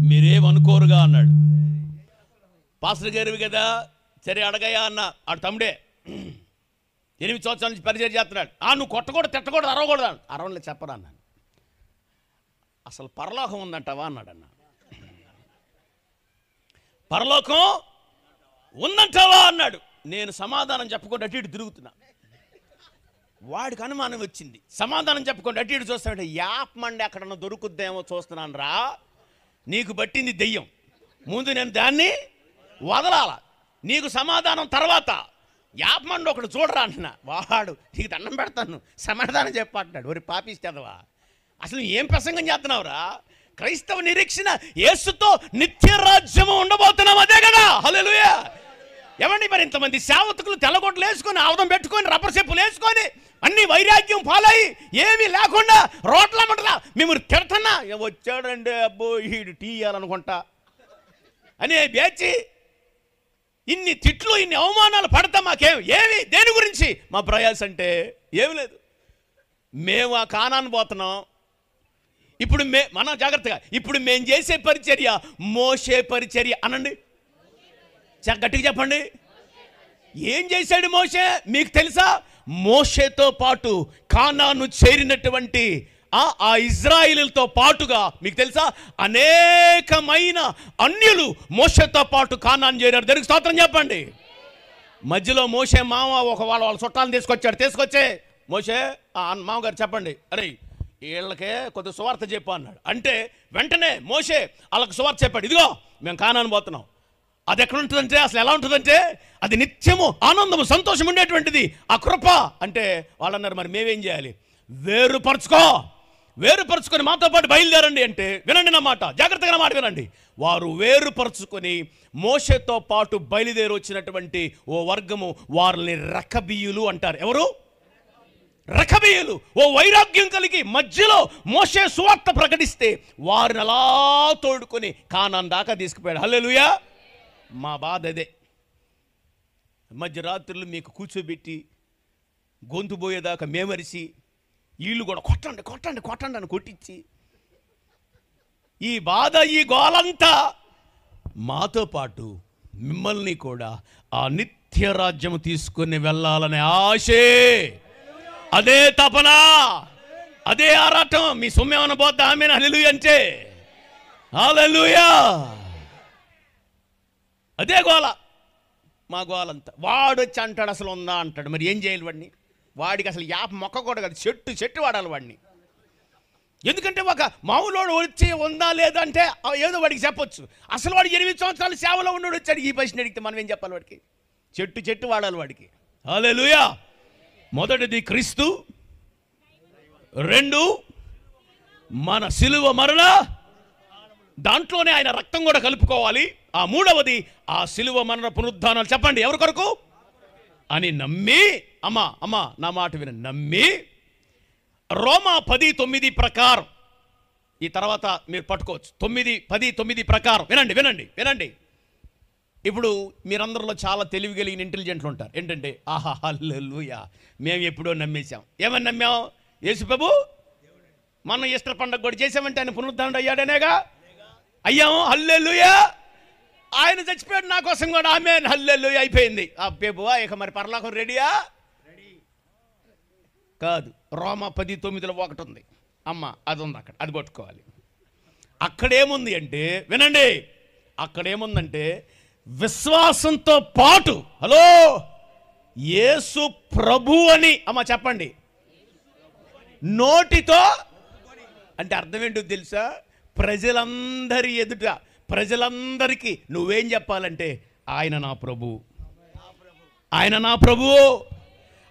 మీరేమనుకోరుగా అన్నాడు. పాస్టర్ గారివి కదా, సరే అడగయ్యా అన్న. ఆడు తమ్ముడే 8 సంవత్సరాల నుంచి పరిచయం చేస్తున్నాడు. నువ్వు కొట్టకూడదు, తిట్టకూడదు, అరవకూడదు. అరవలే చెప్పరా అన్నాను. అసలు పరలోకం ఉందంటావా అన్నాడు. అన్న, పరలోకం ఉందంటావా అన్నాడు. నేను సమాధానం చెప్పకుండా అటు ఇటు తిరుగుతున్నా. వాడికి అనుమానం వచ్చింది. సమాధానం చెప్పకుండా అటు ఇటు చూస్తాడు. యాపమండి ఎక్కడన్నా దొరుకుద్దేమో చూస్తున్నాను రా, నీకు పట్టింది దెయ్యం, ముందు నేను దాన్ని వదలాల, నీకు సమాధానం తర్వాత. యాపమండి ఒకడు చూడరా అంటున్నా. వాడు నీకు దండం పెడతాను సమాధానం చెప్పంటున్నాడు. ఒరి పాపిస్తేదవా, అసలు ఏం ప్రసంగం చేస్తున్నావురా? క్రైస్తవ నిరీక్షణ యేసుతో నిత్య రాజ్యము ఉండబోతున్నాం, అదే కదా. హల్లెలూయా. ఏమండి, మరి ఇంతమంది సేవకులు తెల్లగొడ్లు వేసుకొని, ఆవుదం పెట్టుకొని, రబ్బర్ చెప్పులు వేసుకొని, అన్ని వైరాగ్యం పాలయ్యి ఏమీ లేకుండా రోడ్లమంటలా మిమ్మల్ని తిడుతున్నా. వచ్చాడండి, అబ్బో ఈడు టీ ఇవ్వాలనుకుంటా అని బేచి ఇన్ని తిట్లు, ఇన్ని అవమానాలు పడతా మాకేం, ఏమి దేని గురించి మా ప్రయాస అంటే ఏమి లేదు. మేము ఆ కానాన్ని పోతున్నాం. ఇప్పుడు మన జాగ్రత్తగా, ఇప్పుడు మేము చేసే పరిచర్య మోషే పరిచర్య అనండి, గట్టిగా చెప్పండి. ఏం చేశాడు మోషే? మీకు తెలుసా? మోషేతో పాటు కానాను చేరినటువంటి ఆ ఇజ్రాయిలుతో పాటుగా మీకు తెలుసా అనేకమైన అన్యులు మోషేతో పాటు కానాను చేరారు. దానికి స్తోత్రం చెప్పండి. మధ్యలో మోషే మామ వాళ్ళ చుట్టాలను తీసుకొచ్చే మోషే మామగారు చెప్పండి, అరే వీళ్ళకే కొద్ది సువార్త చెప్పు అన్నాడు. అంటే వెంటనే మోషే వాళ్ళకి సువార్త చెప్పాడు. ఇదిగో మేము కానాను పోతున్నాం. అది ఎక్కడ ఉంటుందంటే, అసలు ఎలా ఉంటుందంటే, అది నిత్యము ఆనందము సంతోషం ఉండేటువంటిది ఆ కృప. అంటే వాళ్ళు అన్నారు, మరి మేమేం చేయాలి? వేరుపరుచుకొని మాతో పాటు బయలుదేరండి అంటే, వినండి నా మాట, జాగ్రత్తగా మాట వినండి. వారు వేరుపరుచుకొని మోషేతో పాటు బయలుదేరి వచ్చినటువంటి ఓ వర్గము, వారిని రకబీయులు అంటారు. ఎవరు? రకబీయులు. ఓ వైరాగ్యం కలిగి మధ్యలో మోషే సువార్త ప్రకటిస్తే వారిని అలా తోడుకొని కానాన్ దాకా తీసుకుపోయాడు. హల్లెలూయా. మా బాధ అదే. మధ్యరాత్రులు మీకు కూర్చోబెట్టి గొంతు పోయేదాకా మేమరిసి, వీళ్ళు కూడా కొట్టండి అని కొట్టించి, ఈ బాధ, ఈ గోలంతా మాతో పాటు మిమ్మల్ని కూడా ఆ నిత్య రాజ్యము తీసుకొని వెళ్ళాలనే ఆశే, అదే తపన, అదే ఆరాటం. మీ సొమ్మేమన్నా పోద్దా? ఆమె హల్లెలూయా అంటే హల్లెలూయా. అదే గోల, మా గోలంతా. వాడు వచ్చి అంటాడు అసలు ఉందా అంటాడు. మరి ఏం చేయాలి వాడిని? వాడికి అసలు యాప మొక్క కూడా కదా, చెట్టు వాడాలి వాడిని. ఎందుకంటే ఒక మామూలోడు వచ్చి ఉందా లేదా అంటే ఏదో వాడికి చెప్పొచ్చు. అసలు వాడు 8 సంవత్సరాలు సేవలో ఉన్నాడు, వచ్చాడు ఈ ప్రశ్న అడిగితే మనం ఏం చెప్పాలి వాడికి? చెట్టు వాడాలి వాడికి. హల్లెలూయా. మొదటిది క్రీస్తు, 2 మన సిలువ మరణ, దాంట్లోనే ఆయన రక్తం కూడా కలుపుకోవాలి. ఆ 3వది ఆ సిలువ మరణ పునరుద్ధానాలు. చెప్పండి, ఎవరి కొరకు అని నమ్మి, అమ్మా నా మాట విని నమ్మి రోమా 10:9 ప్రకారం, ఈ తర్వాత మీరు పట్టుకోవచ్చు. 10:9 ప్రకారం వినండి. ఇప్పుడు మీరందరిలో చాలా తెలివి కలిగిన ఇంటెలిజెంట్లు ఉంటారు. ఏంటంటే, ఆహా హల్లెలూయా, మేము ఎప్పుడో నమ్మేశాం. ఏమని నమ్మాం? యేసు ప్రభు మనం ఈస్టర్ పండుగ కూడా చేసామంటే ఆయన పునరుద్ధరణ అయ్యాడనేగా. అయ్యాము, హల్లెలూయా. ఆయన చచ్చిపోయాడు నా కోసం కూడా, ఆమేన్, హల్లెలూయా, అయిపోయింది. అబ్బేబువా, ఇక మరి పరలోకం రెడీయా? కాదు. రోమా 10:9 ఒకటి ఉంది. అమ్మ అది ఉంది అక్కడ, అది పట్టుకోవాలి. అక్కడేముంది అంటే, వినండి, అక్కడేముందంటే విశ్వాసంతో పాటు, హలో, యేసు ప్రభు అని అమ్మ చెప్పండి, నోటితో అంటే అర్థం ఏంటో తెలుసా? ప్రజలందరి ఎదుట, ప్రజలందరికీ నువ్వేం చెప్పాలంటే, ఆయన నా ప్రభు, ఆయన నా ప్రభు.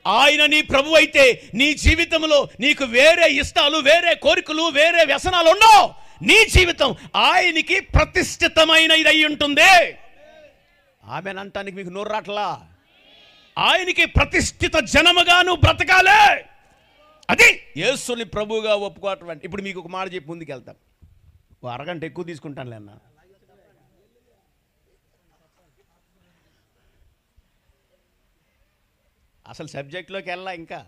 ఆయన నీ ప్రభు అయితే నీ జీవితంలో నీకు వేరే ఇష్టాలు, వేరే కోరికలు, వేరే వ్యసనాలు ఉండవు. నీ జీవితం ఆయనకి ప్రతిష్ఠితమైనది అయి ఉంటుంది. ఆమెనంటానికి మీకు నోరు రాట్లా? ఆయనకి ప్రతిష్ఠిత జనముగాను బ్రతకాలే. అది యేసుని ప్రభువుగా ఒప్పుకోవటం. ఇప్పుడు మీకు ఒక మాట చెప్పి ముందుకు వెళ్తాం. ఓ అరగంట ఎక్కువ తీసుకుంటానులే అన్న. అసలు సబ్జెక్ట్లోకి వెళ్ళా, ఇంకా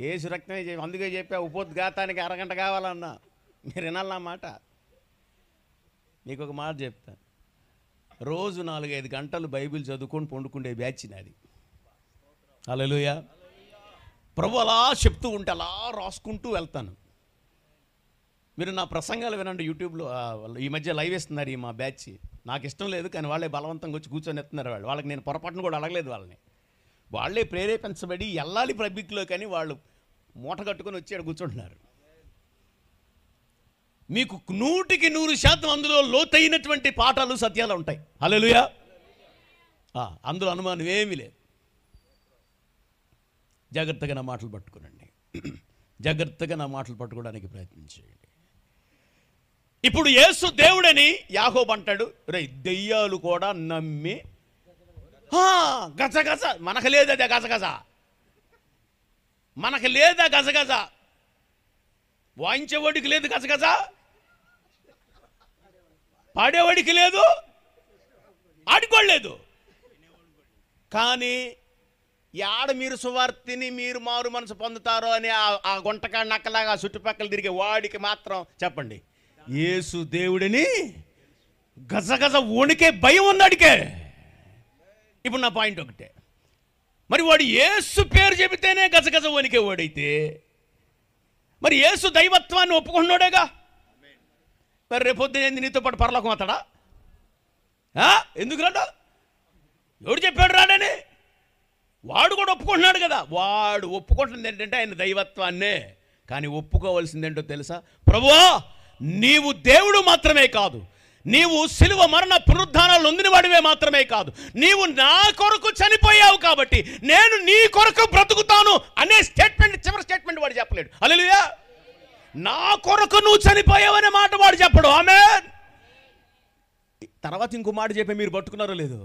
యేసు రక్తమే అందుకే చెప్పా, ఉపోద్ఘాతానికి అరగంట కావాలన్నా. మీరు వినాలన్నా మాట. మీకు ఒక మాట చెప్తా, రోజు 4-5 గంటలు బైబిల్ చదువుకొని పండుకుండే బ్యాచ్ నాది. హల్లెలూయా. ప్రభు అలా చెప్తూ ఉంటే అలా రాసుకుంటూ వెళ్తాను. మీరు నా ప్రసంగాలు వినండి యూట్యూబ్లో. ఈ మధ్య లైవ్ ఇస్తున్నారు ఈ మా బ్యాచ్. నాకు ఇష్టం లేదు, కానీ వాళ్ళే బలవంతంగా వచ్చి కూర్చొని ఎత్తున్నారు. వాళ్ళకి నేను పొరపాటును కూడా అడగలేదు. వాళ్ళే ప్రేరేపించబడి వెళ్ళాలి పబ్లిక్లో, కానీ వాళ్ళు మూట కట్టుకొని వచ్చి అక్కడ కూర్చుంటున్నారు. మీకు 100% అందులో లోతైనటువంటి పాఠాలు, సత్యాలు ఉంటాయి. హల్లెలూయా. అందులో అనుమానం ఏమీ లేదు. జాగ్రత్తగా నా మాటలు పట్టుకోనండి. జాగ్రత్తగా నా మాటలు పట్టుకోవడానికి ప్రయత్నం చేయండి. ఇప్పుడు యేసు దేవుడని యాకోబు అంటాడు. రే, దెయ్యాలు కూడా నమ్మి గజగజ. మనకు లేదదే గజగజ, మనకు లేదా గజగజ. వాయించేవాడికి లేదు గజగజ, పాడేవాడికి లేదు, ఆడుకోలేదు. కానీ యాడ మీరు సువార్తిని మీరు మారు మనసు పొందుతారో అని ఆ గుంటకాడ నక్కలాగా చుట్టుపక్కల తిరిగే వాడికి మాత్రం చెప్పండి, యేసు దేవుడిని గజగజ వణికే భయం ఉన్నాడికే. ఇప్పుడు నా పాయింట్ ఒకటే, మరి వాడు యేసు పేరు చెబితేనే గజగజ వణికేవాడైతే మరి యేసు దైవత్వాన్ని ఒప్పుకుంటున్నాడేగా. మరి రేపొద్దున నీతో పాటు పరలోకం అతడా? ఎందుకు రాడా? ఎవడు చెప్పాడు రాడని? వాడు కూడా ఒప్పుకుంటున్నాడు కదా. వాడు ఒప్పుకుంటుంది ఏంటంటే ఆయన దైవత్వాన్నే. కానీ ఒప్పుకోవాల్సింది ఏంటో తెలుసా? ప్రభువా, నీవు దేవుడు మాత్రమే కాదు, నీవు సిలువ మరణ పునరుద్ధానాలు నొందిన వాడివే మాత్రమే కాదు, నీవు నా కొరకు చనిపోయావు కాబట్టి నేను నీ కొరకు బ్రతుకుతాను అనే స్టేట్మెంట్, చివరి స్టేట్మెంట్ వాడు చెప్పలేడు. హల్లెలూయా. నా కొరకు నువ్వు చనిపోయావు అనే మాట వాడు చెప్పడు. ఆమేన్. తర్వాత ఇంకో మాట చెప్పే, మీరు పట్టుకున్నారో లేదు,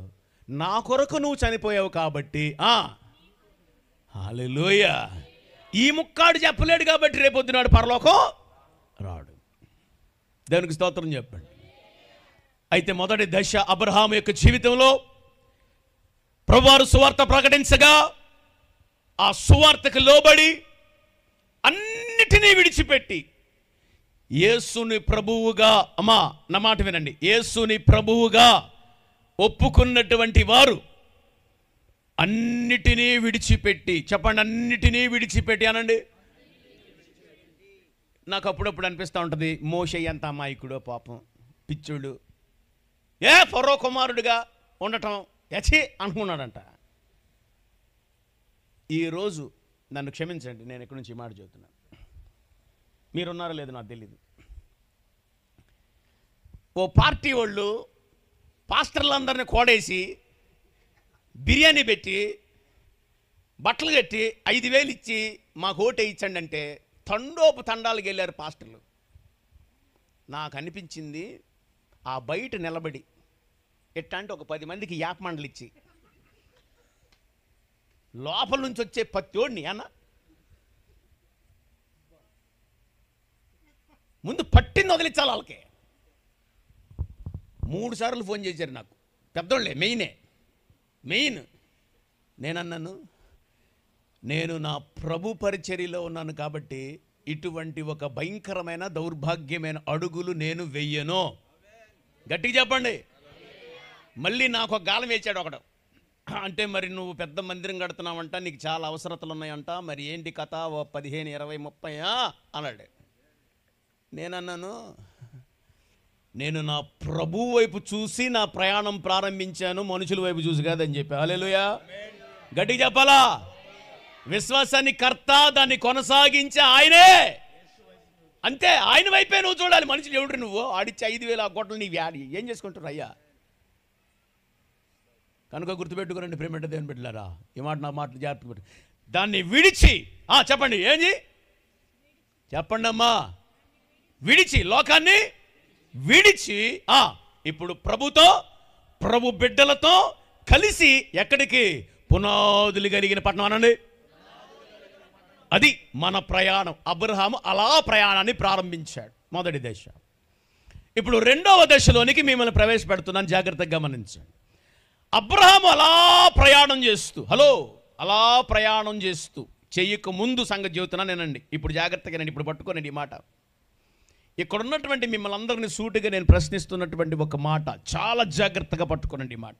నా కొరకు నువ్వు చనిపోయావు కాబట్టి. హల్లెలూయా. ఈ ముక్కాడు చెప్పలేడు కాబట్టి రేపొద్దునాడు పరలోకం రాడు. దేవునికి స్తోత్రం చెప్పండి. అయితే మొదటి దశ అబ్రహాము యొక్క జీవితంలో ప్రభువారు సువార్త ప్రకటించగా ఆ సువార్తకు లోబడి అన్నిటినీ విడిచిపెట్టి యేసుని ప్రభువుగా, అమ్మా నా మాట వినండి, యేసుని ప్రభువుగా ఒప్పుకున్నటువంటి వారు అన్నిటినీ విడిచిపెట్టి, చెప్పండి, అన్నిటినీ విడిచిపెట్టి అనండి. నాకు అప్పుడప్పుడు అనిపిస్తూ ఉంటుంది, మోషే ఎంత అమాయకుడో పాపం, పిచ్చుడు, ఫరో కుమారుడిగా ఉండటం యచి అనుకున్నాడంట. ఈరోజు నన్ను క్షమించండి, నేను ఎక్కడి నుంచి ఈ మాట చెబుతున్నాను, మీరున్నారో లేదో నాకు తెలియదు. ఓ పార్టీ వాళ్ళు పాస్టర్లందరినీ కోడేసి బిర్యానీ పెట్టి బట్టలు కట్టి 5,000 ఇచ్చి మాకు ఓటే ఇచ్చండి అంటే తండోపు తండాలకు వెళ్ళారు పాస్టర్లు. నాకు అనిపించింది, ఆ బయట నిలబడి ఎట్లా అంటే ఒక 10 మందికి యాప్ మండలు ఇచ్చి లోపల నుంచి వచ్చే పత్తోడిని అన్న ముందు పట్టింది వదిలించాలి వాళ్ళకి. 3 సార్లు ఫోన్ చేశారు నాకు, పెద్దోళ్ళే, మెయిన్. నేనన్నాను, నేను నా ప్రభు పరిచర్యలో ఉన్నాను కాబట్టి ఇటువంటి ఒక భయంకరమైన దౌర్భాగ్యమైన అడుగులు నేను వెయ్యను. గట్టిగా చెప్పండి. మళ్ళీ నాకు ఒక గాలం వేసాడు ఒకడు. అంటే మరి నువ్వు పెద్ద మందిరం కడుతున్నావంట, నీకు చాలా అవసరతలు ఉన్నాయంట, మరి ఏంటి కథ, 15, 20, 30 అన్నాడు. నేనన్నాను, నేను నా ప్రభు వైపు చూసి నా ప్రయాణం ప్రారంభించాను, మనుషుల వైపు చూసి కాదని చెప్పి. హల్లెలూయా. గట్టిగా చెప్పాలా. విశ్వాసాన్ని కర్త, దాన్ని కొనసాగించే ఆయనే. అంతే, ఆయన వైపే నువ్వు చూడాలి. మనుషులు ఎవడు నువ్వు, ఆడిచ్చే 5,000 కోట్లు నీ వ్యాధి ఏం చేసుకుంటారు అయ్యా. కనుక గుర్తుపెట్టుకోరండి ప్రేమేంట దేవుని బిడ్డలారా, ఈ మాట నా మాటలు జాగ్రత్త పెట్టు. దాన్ని విడిచి చెప్పండి, ఏంది చెప్పండి అమ్మా, విడిచి, లోకాన్ని విడిచి ఇప్పుడు ప్రభుతో, ప్రభు బిడ్డలతో కలిసి ఎక్కడికి? పునాదులు కలిగిన పట్టణం అనండి. అది మన ప్రయాణం. అబ్రహాము అలా ప్రయాణాన్ని ప్రారంభించాడు, మొదటి దశ. ఇప్పుడు రెండవ దశలోనికి మిమ్మల్ని ప్రవేశపెడుతున్నాను, జాగ్రత్తగా గమనించండి. అబ్రహాము అలా ప్రయాణం చేస్తూ, అలా ప్రయాణం చేస్తూ, చెయ్యక ముందు సంగతి చెబుతున్నా నేనండి. ఇప్పుడు జాగ్రత్తగా నేను ఇప్పుడు పట్టుకోనండి ఈ మాట. ఇక్కడ ఉన్నటువంటి మిమ్మల్ని అందరినీ సూటిగా నేను ప్రశ్నిస్తున్నటువంటి ఒక మాట, చాలా జాగ్రత్తగా పట్టుకోనండి ఈ మాట.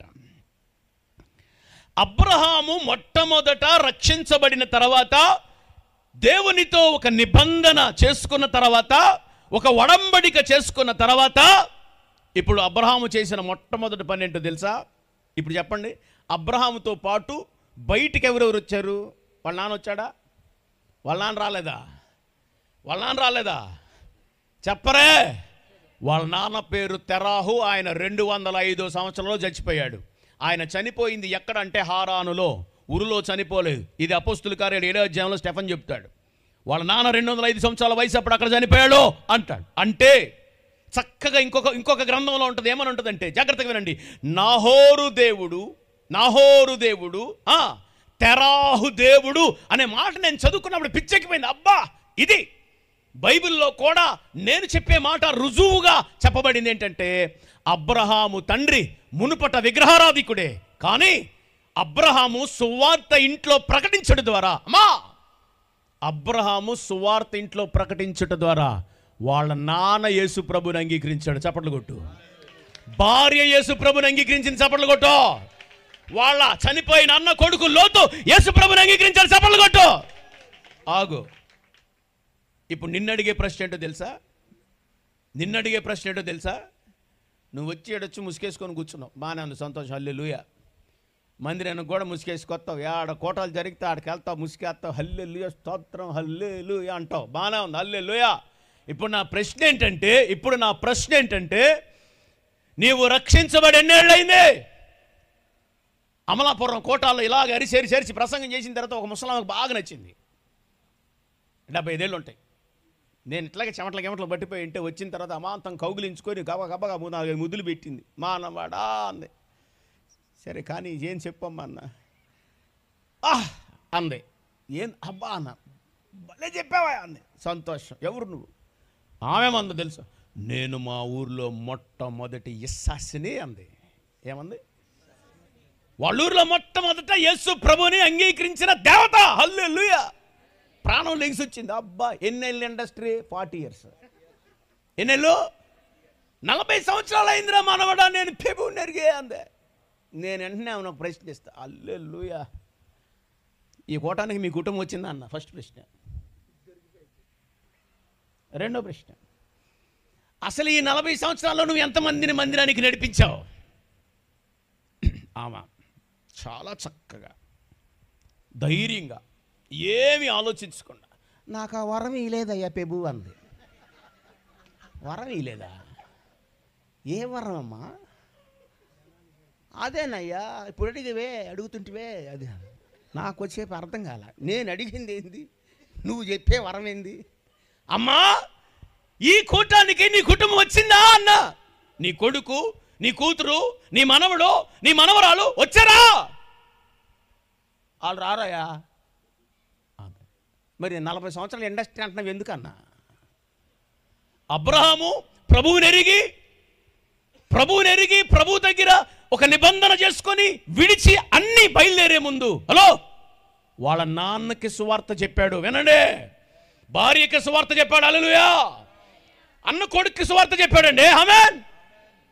అబ్రహాము మొట్టమొదట రక్షించబడిన తర్వాత, దేవునితో ఒక నిబంధన చేసుకున్న తర్వాత, ఒక ఒడంబడిక చేసుకున్న తర్వాత, ఇప్పుడు అబ్రహాము చేసిన మొట్టమొదటి పని ఏంటో తెలుసా? ఇప్పుడు చెప్పండి. అబ్రహాముతో పాటు బయటికి ఎవరెవరు వచ్చారు? వాళ్ళ నాన్న వచ్చాడా? వాళ్ళ నాన్న రాలేదా? చెప్పరే. వాళ్ళ నాన్న పేరు తెరాహు. ఆయన 205 సంవత్సరంలో చచ్చిపోయాడు. ఆయన చనిపోయింది ఎక్కడంటే హారానులో, ఉరులో చనిపోలేదు. ఇది అపోస్తుల కార్యాలు 7వ అధ్యాయంలో స్టెఫన్ చెప్తాడు. వాళ్ళ నాన్న 205 సంవత్సరాల వయసు అప్పుడు అక్కడ చనిపోయాడు అంటాడు. అంటే చక్కగా ఇంకొక గ్రంథంలో ఉంటుంది. ఏమని ఉంటుందంటే, జాగ్రత్తగా వినండి, నాహోరు దేవుడు తెరాహు దేవుడు అనే మాట నేను చదువుకున్నప్పుడు పిచ్చెక్కిపోయింది. అబ్బా, ఇది బైబిల్లో కూడా నేను చెప్పే మాట రుజువుగా చెప్పబడింది. ఏంటంటే, అబ్రహాము తండ్రి మునుపట విగ్రహారాధికుడే, కానీ అబ్రహాము సువార్త ఇంట్లో ప్రకటించడం ద్వారా, అబ్రహాము సువార్త ఇంట్లో ప్రకటించడం ద్వారా వాళ్ళ నాన్న యేసు ప్రభుని అంగీకరించాడు. చప్పట్లు కొట్టు. భార్య యేసు ప్రభుని అంగీకరించింది. చప్పట్లు కొట్టు. వాళ్ళ చనిపోయిన అన్న కొడుకు లోతు యేసు ప్రభుని అంగీకరించాడు. చప్పట్లు కొట్టు. ఆగు. ఇప్పుడు నిన్నడిగే ప్రశ్న ఏంటో తెలుసా? నువ్వు వచ్చి ఎడొచ్చి ముసుకేసుకొని కూర్చున్నావు, బాగానే ఉంది, సంతోషం, హల్లెలూయా. మందిరానికి కూడా ముసుకేసుకొస్తావు, ఆడ కోటాలు జరిగితే ఆడికి వెళ్తావు, ముసుకేస్తావు, హల్లెలూయా, స్తోత్రం, హల్లెలూయా అంటావు, బాగానే ఉంది, హల్లెలూయా. ఇప్పుడు నా ప్రశ్న ఏంటంటే నీవు రక్షించబడి ఎన్నేళ్ళైంది? అమలాపురం కోటాల్లో ఇలాగ అరిసేరిసి ప్రసంగం చేసిన తర్వాత ఒక ముసలాంకు బాగా నచ్చింది. 75 ఏళ్ళు ఉంటాయి. నేను ఇట్లాగే చెమటలు పట్టిపోయి ఉంటే వచ్చిన తర్వాత అమాంతం కౌగిలించుకొని గబగబగా 3-4 ముద్దులు పెట్టింది. మా అన్నవాడా అంది. సరే కానీ ఏం చెప్పమ్మా అన్న అంది. ఏం అబ్బా అన్న, భలే చెప్పావా అంది. సంతోషం. ఎవరు నువ్వు? ఆమెమంది తెలుసా, నేను మా ఊర్లో మొట్టమొదటి ఇస్సాసిని అంది. ఏమంది? వాళ్ళ ఊర్లో మొట్టమొదట యేసు ప్రభుని అంగీకరించిన దేవత. హల్లెలూయా. ప్రాణం లెగిసి వచ్చింది. అబ్బా, ఎన్నేళ్ళు ఇండస్ట్రీ? 40 years. ఎన్నేళ్ళు? 40 సంవత్సరాలు అయిందిరా మనవడా, నేను పెబు నెరిగే అందే. నేను వెంటనే ఆమె ఒక ప్రశ్న చేస్తా. హల్లెలూయా. ఈ కోటానికి మీ కుటుంబం వచ్చిందా అన్న? ఫస్ట్ ప్రశ్న. రెండో ప్రశ్న, అసలు ఈ 40 సంవత్సరాల్లో నువ్వు ఎంతమందిని మందిరానికి నడిపించావు? ఆమె చాలా చక్కగా, ధైర్యంగా, ఏమి ఆలోచించకుండా, నాకు ఆ వరం ఇలేదయ్యా పెబు అంది. వరం ఇలేదా? ఏ వరం అమ్మా? అదేనయ్యా ఇప్పుడు అడుగుతుంటివే అది. నాకు వచ్చేపు అర్థం కాల. నేను అడిగింది ఏంది, నువ్వు చెప్పే వరం ఏంది? అమ్మా, ఈ కూటానికి నీ కుటుంబం వచ్చిందా అన్న? నీ కొడుకు, నీ కూతురు, నీ మనవడు, నీ మనవరాలు వచ్చారా? వాళ్ళు రారాయా? మరి 40 సంవత్సరాల ఇండస్ట్రీ అంటున్నావు ఎందుకన్నా? అబ్రహాము ప్రభువుని ఎరిగి ప్రభు దగ్గర ఒక నిబంధన చేసుకొని విడిచి అన్ని బయలుదేరే ముందు హలో వాళ్ళ నాన్నకి సువార్త చెప్పాడు. వినండి, భార్యకి సువార్త చెప్పాడు. హల్లెలూయా. అన్న కొడుక్కి సువార్త చెప్పాడండి. ఆమేన్.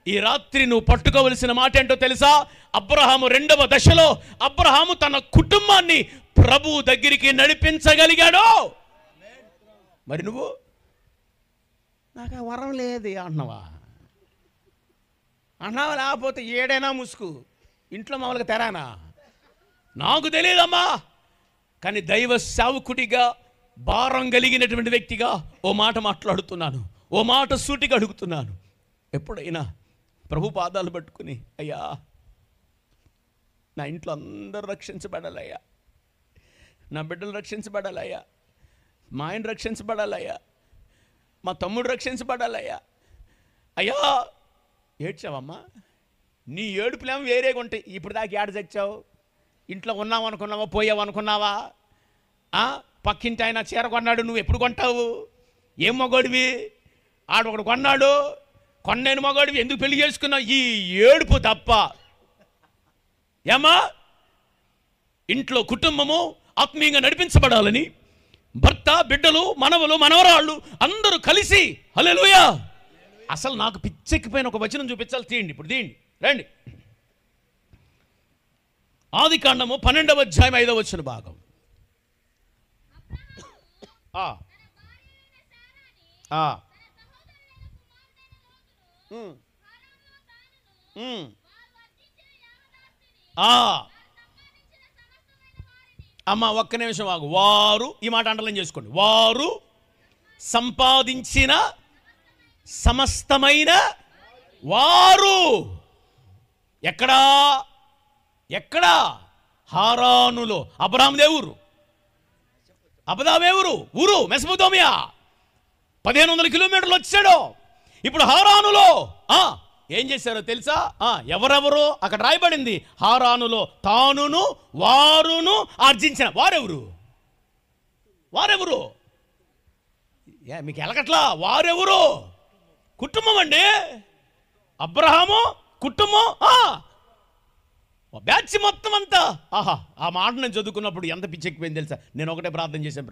ఈ రాత్రి నువ్వు పట్టుకోవలసిన మాట ఏంటో తెలుసా? అబ్రహాము రెండవ దశలో అబ్రహాము తన కుటుంబాన్ని ప్రభు దగ్గరికి నడిపించగలిగాడు. మరి నువ్వు నాకు ఆ వరం లేదు అంటున్నావా? లేకపోతే ఏడైనా ముసుగు ఇంట్లో మామూలుగా తెరానా? నాకు తెలియదమ్మా. కానీ దైవ సేవకుడిగా భారం కలిగినటువంటి వ్యక్తిగా ఓ మాట మాట్లాడుతున్నాను, ఓ మాట సూటిగా అడుగుతున్నాను. ఎప్పుడైనా ప్రభు పాదాలు పట్టుకుని, అయ్యా నా ఇంట్లో అందరూ రక్షించబడాలయ్యా, నా బిడ్డలు రక్షించబడాలయ్యా, మా ఆయన రక్షించబడాలయ్యా, మా తమ్ముడు రక్షించబడాలయ్యా, అయ్యా ఏడ్చావమ్మా? నీ ఏడుపులేమో వేరేగా ఉంటాయి. ఇప్పుడు దాకా ఏడ చచ్చావు? ఇంట్లో ఉన్నావు అనుకున్నావా? పోయావు అనుకున్నావా? పక్కింటి ఆయన చీర కొన్నాడు, నువ్వు ఎప్పుడు కొంటావు? ఏం మగోడివి? ఆడొకడు కొన్నాడు, కొన్నేను మగోడివి, ఎందుకు పెళ్లి చేసుకున్నావు? ఈ ఏడుపు తప్ప. ఏమా? ఇంట్లో కుటుంబము ఆత్మీయంగా నడిపించబడాలని భర్త, బిడ్డలు, మనవలు, మనవరాళ్ళు అందరూ కలిసి హల్లెలూయా. అసలు నాకు పిచ్చెక్కిపోయిన ఒక వచనం చూపించాలి. తీయండి, ఇప్పుడు తీయండి, రండి. ఆదికాండము 12వ అధ్యాయం 5వ వచన భాగం. అమ్మ ఒక్క నిమిషం ఆగు. వారు, ఈ మాట అండర్లైన్ చేసుకోండి. వారు సంపాదించిన సమస్తమైన వారు ఎక్కడా? ఎక్కడా? హారానులో. అబ్రహాము దేవురు, అబదావేవురు ఊరు మెసొపొతామియా. 1500 కిలోమీటర్లు వచ్చాడు. ఇప్పుడు హారానులో ఏం చేశారో తెలుసా? ఎవరెవరు అక్కడ రాయబడింది. హారానులో తానును వారును ఆర్జించిన వారెవరు? మీకు ఎలగట్లా? వారెవరు? కుటుంబం అండి. అబ్రహాము కుటుంబం, బ్యాచ్ మొత్తం అంతా. ఆ మాట నేను చదువుకున్నప్పుడు ఎంత పిచ్చెక్కిపోయింది తెలుసా? నేను ఒకటే ప్రార్థన చేశాను,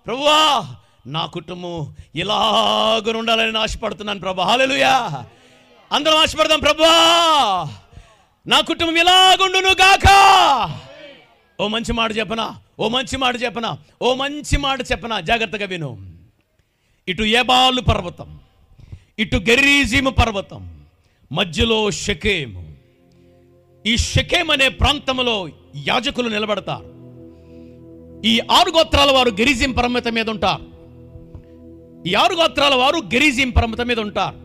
ప్రభువా నా కుటుంబం ఇలాగ ఉండాలని ఆశపడుతున్నాను ప్రభా. హల్లెలూయా. అందరం ఆశపడదాం. ప్రభువా నా కుటుంబం ఇలాగుండును గాక. ఓ మంచి మాట చెప్పనా? జాగ్రత్తగా విను. ఇటు ఏబాలు పర్వతం, ఇటు గెరిజీము పర్వతం, మధ్యలో షెకెము. ఈ షెకెం అనే ప్రాంతంలో యాజకులు నిలబడతారు. ఈ 6 గోత్రాల వారు గెరిజీం పర్వతం మీద ఉంటారు. ఈ 6 గోత్రాల వారు గెరిజీం పర్వతం మీద ఉంటారు.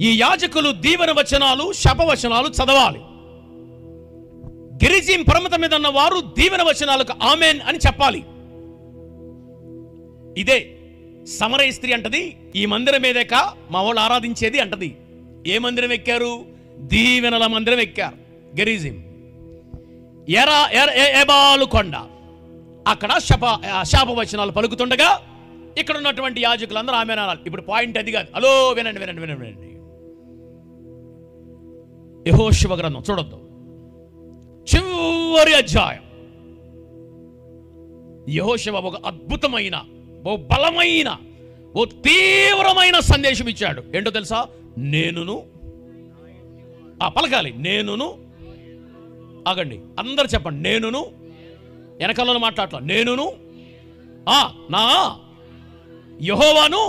ఈ యాజకులు దీవెన వచనాలు, శాపవచనాలు చదవాలి. గెరిజీం పర్వతం మీద ఉన్న వారు దీవెన వచనాలకు ఆమెన్ అని చెప్పాలి. ఇదే సమరయ స్త్రీ అంటది, ఈ మందిరం మీదేక మా వాళ్ళు ఆరాధించేది అంటది. ఏ మందిరం ఎక్కారు? దీవెనల మందిరం ఎక్కారు. గెరిజీం ఏబాలు కొండ. అక్కడ శాపవచనాలు పలుకుతుండగా ఇక్కడ ఉన్నటువంటి యాజకులందరూ ఆమెన్ అనాలి. ఇప్పుడు పాయింట్ అది కాదు. హలో వినండి. యెహోషువ గ్రంథం చూడొద్దు, చివరి అధ్యాయం. యెహోషువ ఒక అద్భుతమైన, ఓ బలమైన, ఓ తీవ్రమైన సందేశం ఇచ్చాడు. ఏంటో తెలుసా? నేనును పలకాలి. నేనును, ఆగండి అందరు చెప్పండి. నేనును, వెనకాలలో మాట్లాడలా. నేనును నా యెహోవాను.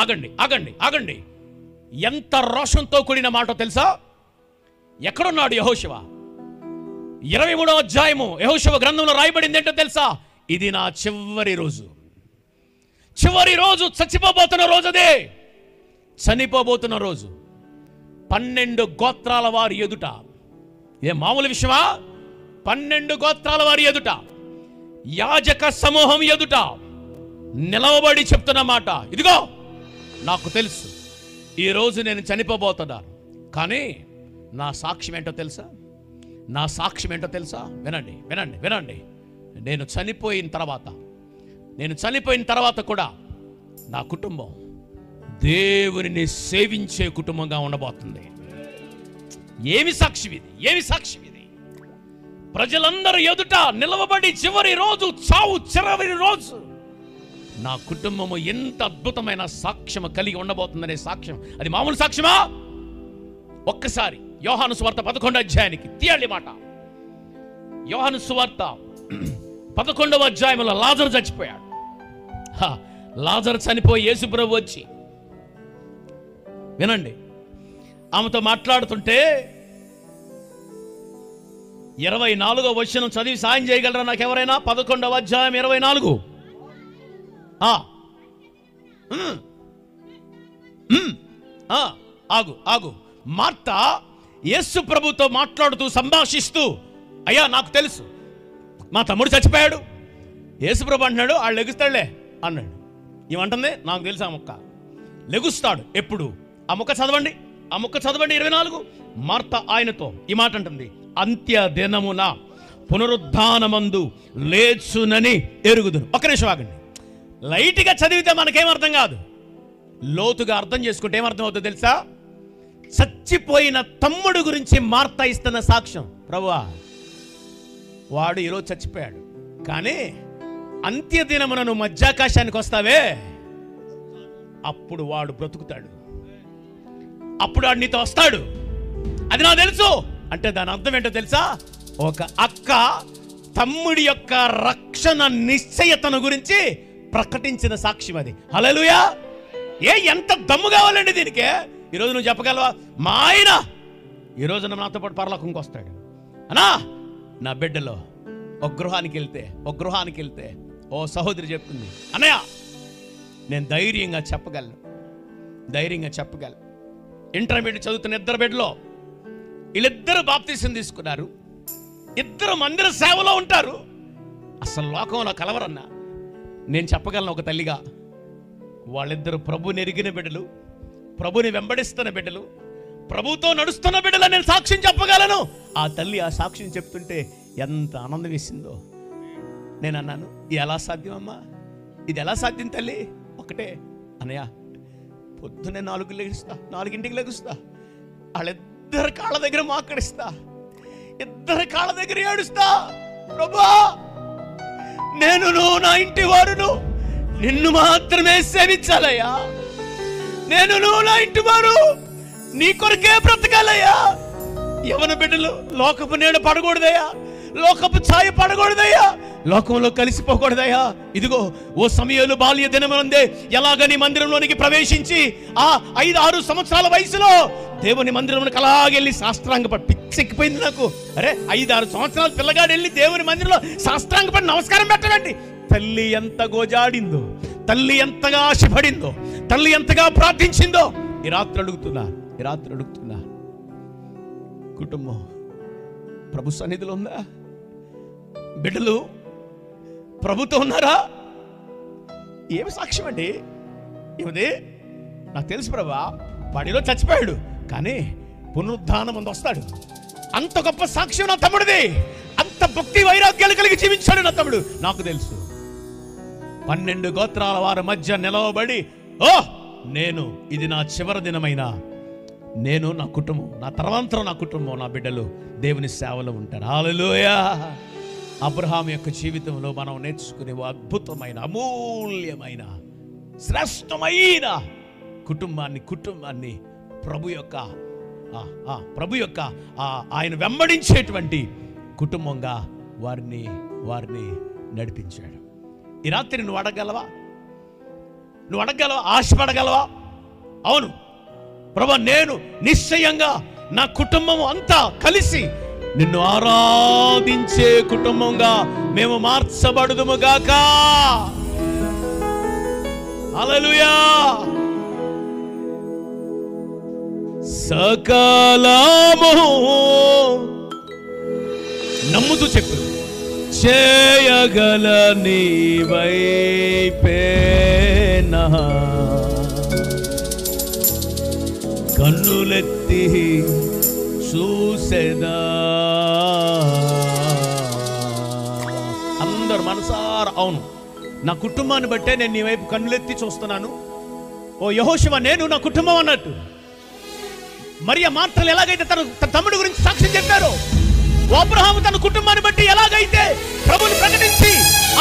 ఆగండి. ఎంత రోషంతో కూడిన మాట తెలుసా? ఎక్కడున్నాడు యెహోషువ? 23వ అధ్యాయము యెహోషువ గ్రంథంలో రాయబడింది ఏంటో తెలుసా? ఇది నా చివరి రోజు, చచ్చిపోబోతున్న రోజు. అదే చనిపోబోతున్న రోజు. 12 గోత్రాల వారి ఎదుట, ఏ మామూలు విషయమా? 12 గోత్రాల వారి ఎదుట, యాజక సమూహం ఎదుట నిలవబడి చెప్తున్న మాట, ఇదిగో నాకు తెలుసు ఈరోజు నేను చనిపోబోతున్నాను, కానీ నా సాక్ష్యం ఏంటో తెలుసా? వినండి. నేను చనిపోయిన తర్వాత నేను చనిపోయిన తర్వాత కూడా నా కుటుంబం దేవునిని సేవించే కుటుంబంగా ఉండబోతుంది. ఏమి సాక్ష్యం ఇది, ఏమి సాక్ష్యం ఇది! ప్రజలందరూ ఎదుట నిలవబడి చివరి రోజు, చావు చివరి రోజు నా కుటుంబము ఎంత అద్భుతమైన సాక్ష్యం కలిగి ఉండబోతుందనే సాక్ష్యం. అది మామూలు సాక్ష్యమా? ఒక్కసారి యోహాను సువార్త 11వ అధ్యాయానికి తీయాలి మాట. యోహాను సువార్త 11వ అధ్యాయంలో లాజరు చచ్చిపోయాడు. లాజరు చనిపోయి యేసుప్రభు వచ్చి, వినండి, ఆమెతో మాట్లాడుతుంటే 24వ వచనం చదివి సాయం చేయగలరా నాకు ఎవరైనా? 11వ అధ్యాయం 24. ఆగు ఆగు. మార్త యేసు ప్రభుతో మాట్లాడుతూ సంభాషిస్తూ, అయ్యా నాకు తెలుసు మా తమ్ముడు చచ్చిపోయాడు. యేసు ప్రభు అంటున్నాడు, వాళ్ళు లెగుస్తాడులే అన్నాడు. ఏమంటుంది? నాకు తెలుసు ఆ ముక్క లెగుస్తాడు. ఎప్పుడు? ఆ ముక్క చదవండి, ఆ ముక్క చదవండి. 24. మార్త ఆయనతో ఈ మాట అంటుంది, అంత్య దినమున పునరుద్ధానమందు లేచునని ఎరుగుదును. ఒక్క నిమిషం ఆగండి. లైట్గా చదివితే మనకేం అర్థం కాదు, లోతుగా అర్థం చేసుకుంటే ఏమర్థం అవుతుందో తెలుసా? చచ్చిపోయిన తమ్ముడు గురించి మార్త ఇస్తున్న సాక్ష్యం. ప్రభువా, వాడు ఈరోజు చచ్చిపోయాడు, కానీ అంత్యదినమున నువ్వు మధ్యాకాశానికి వస్తావే, అప్పుడు వాడు బ్రతుకుతాడు, అప్పుడు వాడు నీతో వస్తాడు. అది నాకు తెలుసు అంటే దాని అర్థం ఏంటో తెలుసా? ఒక అక్క తమ్ముడి యొక్క రక్షణ నిశ్చయతను గురించి ప్రకటించిన సాక్ష్యం అది. హల్లెలూయా! ఎంత దమ్ము కావాలండి దీనికే? ఈరోజు నువ్వు చెప్పగలవా? మా ఆయన ఈరోజు నాతో పాటు పరలోకంకి వస్తాడు అనా? నా బిడ్డలో ఒక గృహానికి వెళ్తే ఓ సహోదరి చెప్తుంది, అన్నయ్య నేను ధైర్యంగా చెప్పగలను. ఇంటర్మీడియట్ చదువుతున్న ఇద్దరు బిడ్డలో వీళ్ళిద్దరు బాప్తీసం తీసుకున్నారు, ఇద్దరు మందిర సేవలో ఉంటారు, అసలు లోకంలో కలవరన్నా. నేను చెప్పగలను ఒక తల్లిగా, వాళ్ళిద్దరు ప్రభుని ఎరిగిన బిడ్డలు, ప్రభుని వెంబడిస్తున్న బిడ్డలు, ప్రభుతో నడుస్తున్న బిడ్డలు. నేను సాక్ష్యం చెప్పగలను. ఆ తల్లి ఆ సాక్ష్యం చెప్తుంటే ఎంత ఆనందం వేసిందో. నేను అన్నాను, ఇది ఎలా సాధ్యమమ్మా? ఇది ఎలా సాధ్యం తల్లి? ఒకటే, అన్నయ్య పొద్దునే 4ంటికి లెగుస్తా, వాళ్ళిద్దరు కాళ్ళ దగ్గర మాక్కడిస్తా, ఇద్దరు కాళ్ళ దగ్గర ఏడుస్తా, ప్రభువా నేను నా ఇంటి వారును నిన్ను మాత్రమే సేవించాలయ్యా, నేను నా ఇంటి వారు నీ కొరకే బ్రతకాలయ్యా. యవన బిడ్డలు లోకపు నీడ పడకూడదయ్యా, లోకపు ఛాయ పడకూడదయ్యా, లోకంలో కలిసిపోకూడదయ్యా. ఇదిగో ఓ సమయంలో బాల్య దినమునందే ఎలాగని మందిరంలోనికి ప్రవేశించి ఆ 5-6 సంవత్సరాల వయసులో దేవుని మందిరంలోకి అలాగెళ్ళి సాష్టాంగపడి పిచ్చెక్కిపోయింది నాకు. అరే 5-6 సంవత్సరాల పిల్లగాడు వెళ్ళి దేవుని మందిరంలో సాష్టాంగపడి నమస్కారం పెట్టండి. తల్లి ఎంత గోజాడిందో, తల్లి ఎంతగా ఆశపడిందో, తల్లి ఎంతగా ప్రార్థించిందో. ఈ రాత్రి అడుగుతున్నా, కుటుంబం ప్రభు సన్నిధిలో ఉందా? బిడ్డలు ప్రభుతో ఉన్నారా? ఏమి సాక్ష్యం అండి ఏమిది? నాకు తెలుసు ప్రభా, వాడిలో చచ్చిపోయాడు, కానీ పునరుద్ధానం ముందు వస్తాడు. అంత గొప్ప సాక్ష్యం నా తమ్ముడిది. అంత భక్తి వైరాగ్యాలు కలిగి జీవించాడు నా తమ్ముడు. నాకు తెలుసు 12 గోత్రాల వారి మధ్య నిలవబడి, నేను ఇది నా చివరి దినమైన నేను, నా కుటుంబం, నా తర్వాంతరం నా కుటుంబం, నా బిడ్డలు దేవుని సేవలో ఉంటారు. హల్లెలూయా! అబ్రహాము యొక్క జీవితంలో మనం నేర్చుకునే అద్భుతమైన, అమూల్యమైన, శ్రేష్టమైన కుటుంబాన్ని ప్రభు యొక్క ఆయన వెంబడించేటువంటి కుటుంబంగా వారిని నడిపించాడు. ఈ రాత్రి నువ్వు అడగలవా? ఆశపడగలవా? అవును ప్రభు, నేను నిశ్చయంగా నా కుటుంబం అంతా కలిసి నిన్ను ఆరాధించే కుటుంబంగా మేము మార్చబడుదుముగాక. హల్లెలూయా! సకలము నమ్ముతూ చెప్పు, చేయగల నీవైపేనా కన్నులెత్తి చూసేదా. అందరు మనసారా అవును నా కుటుంబాన్ని బట్టే నేను నీ వైపు కన్నులెత్తి చూస్తున్నాను. ఓ యెహోషువ, నేను నా కుటుంబం అన్నట్టు మరియ మాత్రలు ఎలాగైతే తన తమ్ముడి గురించి సాక్ష్యం చెప్పారో, ఓ అబ్రహాము తన కుటుంబాన్ని బట్టి ఎలాగైతే ప్రభువుని ప్రకటించి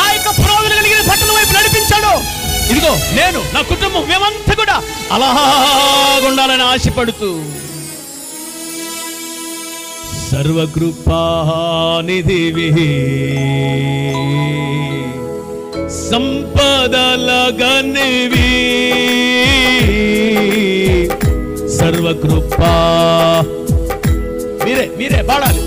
ఆ యొక్క పురోగతి కలిగిన పట్టణం వైపు నడిపించాడో, ఇదిగో నేను నా కుటుంబం మేమంతా కూడా అలాగుండాలని ఆశపడుతూ సర్వకృపానిధివి సంపదలగనివి సర్వకృపా మీరే పాడాలి.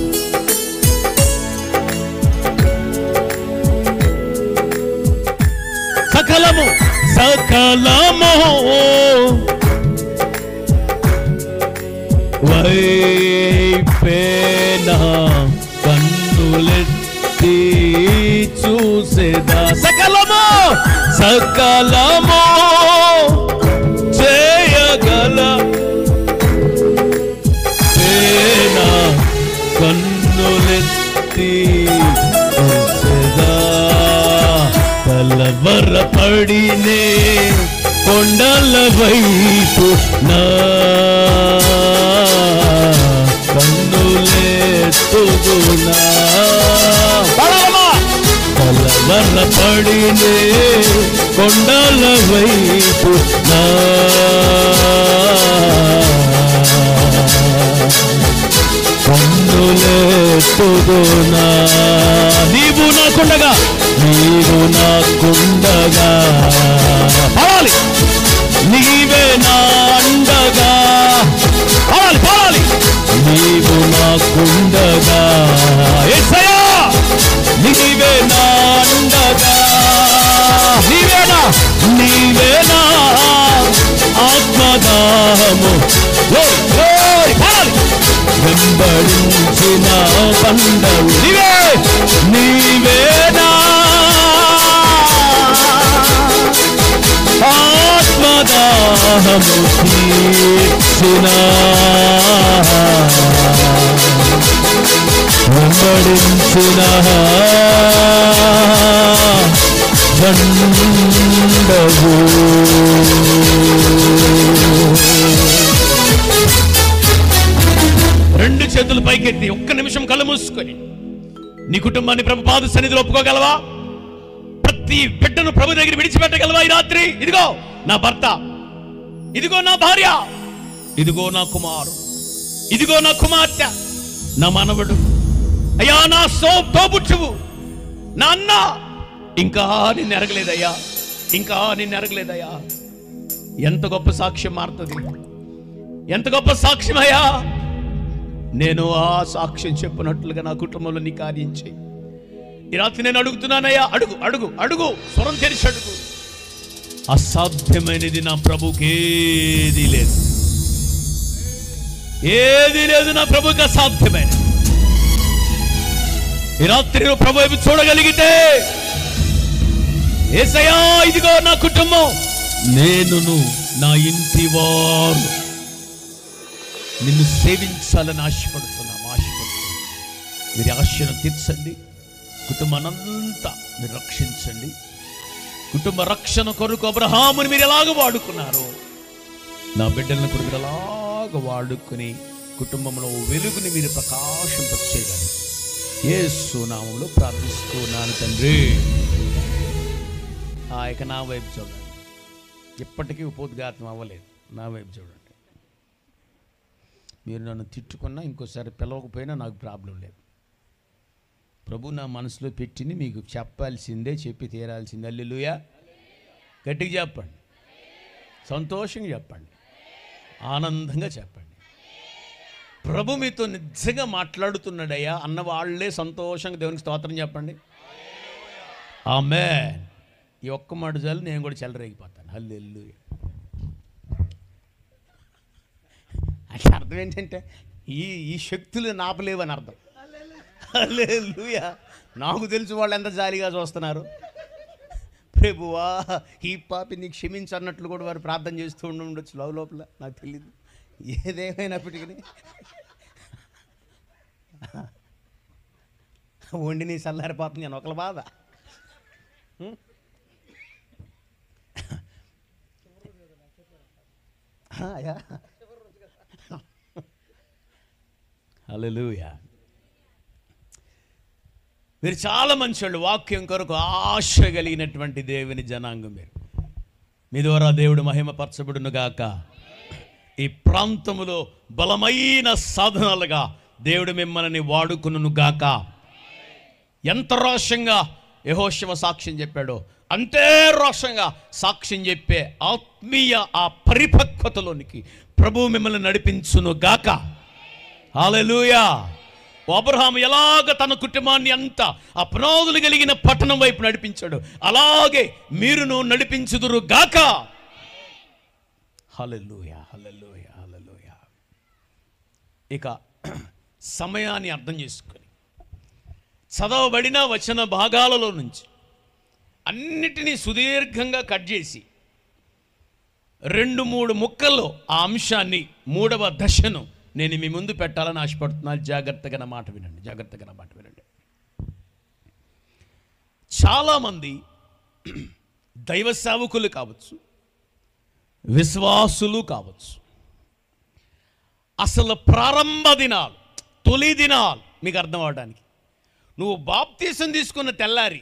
సకలము వైపేనా కన్నులెత్తి చూసేదా, సకలము చేయగల పేనా కన్నులెత్తి చూసేదా, కలవరపడినే కొండల వైపు నా కన్నులెత్తుదునా, కలవరపడినే కొండల వైపు నా కన్నులెత్తుదునా. నీవు నాకుండగా పాడాలి, నీవే నా అండగా పాడాలి, నీవు నాకుండగా యేసయ్యా, నీవే నా అండగా, నీవే నా ఆత్మదాహము పాడాలి, వెంబడించిన బండవు నీవేనా ఆత్మదాహము తీర్చిన, వెంబడించిన బండవు. రెండు చేతులు పైకెత్తి ఒక్క నిమిషం కళ్ళు మూసుకొని నీ కుటుంబాన్ని ప్రభు పాద సన్నిధిలో ఒప్పుకోగలవా? ప్రతి బిడ్డను ప్రభు దగ్గర విడిచిపెట్టగలవా ఈ రాత్రి? ఇదిగో నా భర్త, ఇదిగో నా భార్య, ఇదిగో నా కుమారు, ఇదిగో నా కుమార్తె, నా మనవడు, అయ్యా నా తోబుట్టువు, నా అన్న, ఇంకా నిన్ను ఎరగలేదయ్యా, ఇంకా నిన్ను ఎరగలేదయ్యా. ఎంత గొప్ప సాక్ష్యం మారుతుంది, ఎంత గొప్ప సాక్ష్యం అయ్యా. నేను ఆ సాక్ష్యం చెప్పినట్లుగా నా కుటుంబంలో నీ కార్యం చేయి. ఈ రాత్రి నేను అడుగుతున్నానయ్యా, అడుగు అడుగు అడుగు, స్వరం తెరిచి అడుగు. అసాధ్యమైనది నా ప్రభుకి ఏది లేదు, ఏది లేదు నా ప్రభుకి అసాధ్యమైనది. ఈ రాత్రి నువ్వు ప్రభు వైపు చూడగలిగితే, యేసయ్యా ఇదిగో నా కుటుంబం, నేనును నా ఇంటి వారు నిన్ను సేవించాలని ఆశపడుతున్నాం. మీరు ఆశను తీర్చండి, కుటుంబానంతా మీరు రక్షించండి. కుటుంబ రక్షణ కొరకు అబ్రహాముని మీరు ఎలాగ వాడుకున్నారో, నా బిడ్డలను కూడా మీరు ఎలాగ వాడుకుని కుటుంబంలో వెలుగుని మీరు ప్రకాశింపచేయాలి. యేసు నామములో ప్రార్థిస్తున్నాను తండ్రి. ఇక నా వైపు చూడండి, ఎప్పటికీ ఉపోద్ఘాతం అవ్వలేదు. నా వైపు చూడండి. మీరు నన్ను తిట్టుకున్నా, ఇంకోసారి పిలవకపోయినా నాకు ప్రాబ్లం లేదు. ప్రభు నా మనసులో పెట్టింది మీకు చెప్పాల్సిందే, చెప్పి తీరాల్సిందే. హల్లెలూయా. గట్టిగా చెప్పండి, సంతోషంగా చెప్పండి, ఆనందంగా చెప్పండి. ప్రభు మీతో నిజంగా మాట్లాడుతున్నాడయ్యా అన్న వాళ్ళే సంతోషంగా దేవునికి స్తోత్రం చెప్పండి. ఆమేన్. ఈ ఒక్క మాట చాలు, నేను కూడా చెలరేగిపోతాను. హల్లెలూయా. అంటే అర్థం ఏంటంటే ఈ శక్తులు నాపలేవని అర్థం. హల్లెలూయా. నాకు తెలుసు వాళ్ళు ఎంత జాలిగా చూస్తున్నారు. ప్రభువా ఈ పాపిని క్షమించన్నట్లు కూడా వారు ప్రార్థన చేస్తూ ఉండొచ్చు లోపల, నాకు తెలియదు. ఏదేమైనప్పటికీ వండి నీ చల్లారిపోతుంది అని ఒకళ్ళ బాధ. హల్లెలూయా. మీరు చాలా మంచోళ్ళు, వాక్యం కొరకు ఆశ కలిగినటువంటి దేవుని జనాంగం. మీ ద్వారా దేవుడు మహిమపరచబడును గాక. ఈ ప్రాంతములో బలమైన సాధనాలుగా దేవుడు మిమ్మల్ని వాడుకును గాక. ఎంత రోషంగా యెహోషువ సాక్ష్యం చెప్పాడో అంతే రోషంగా సాక్ష్యం చెప్పే ఆత్మీయ ఆ పరిపక్వతలోనికి ప్రభువు మిమ్మల్ని నడిపించును గాక. హల్లెలూయా. అబ్రహాము ఎలాగ తన కుటుంబాన్ని అంతా ఆ పునాదులు కలిగిన పట్టణం వైపు నడిపించాడు, అలాగే మీరును నడిపించుదురు గాక. హల్లెలూయా, హల్లెలూయా, హల్లెలూయా. ఇక సమయాన్ని అర్థం చేసుకొని చదవబడిన వచన భాగాలలో నుంచి అన్నిటినీ సుదీర్ఘంగా కట్ చేసి 2-3 ముక్కల్లో ఆ అంశాన్ని, 3వ దశను నేను మీ ముందు పెట్టాలని ఆశపడుతున్నాను. జాగ్రత్తగా నా మాట వినండి, జాగ్రత్తగా నా మాట వినండి. చాలామంది దైవ సేవకులు కావచ్చు, విశ్వాసులు కావచ్చు, అసలు ప్రారంభ దినాలు, తొలి దినాలు మీకు అర్థం అవడానికి, నువ్వు బాప్తీసం తీసుకున్న తెల్లారి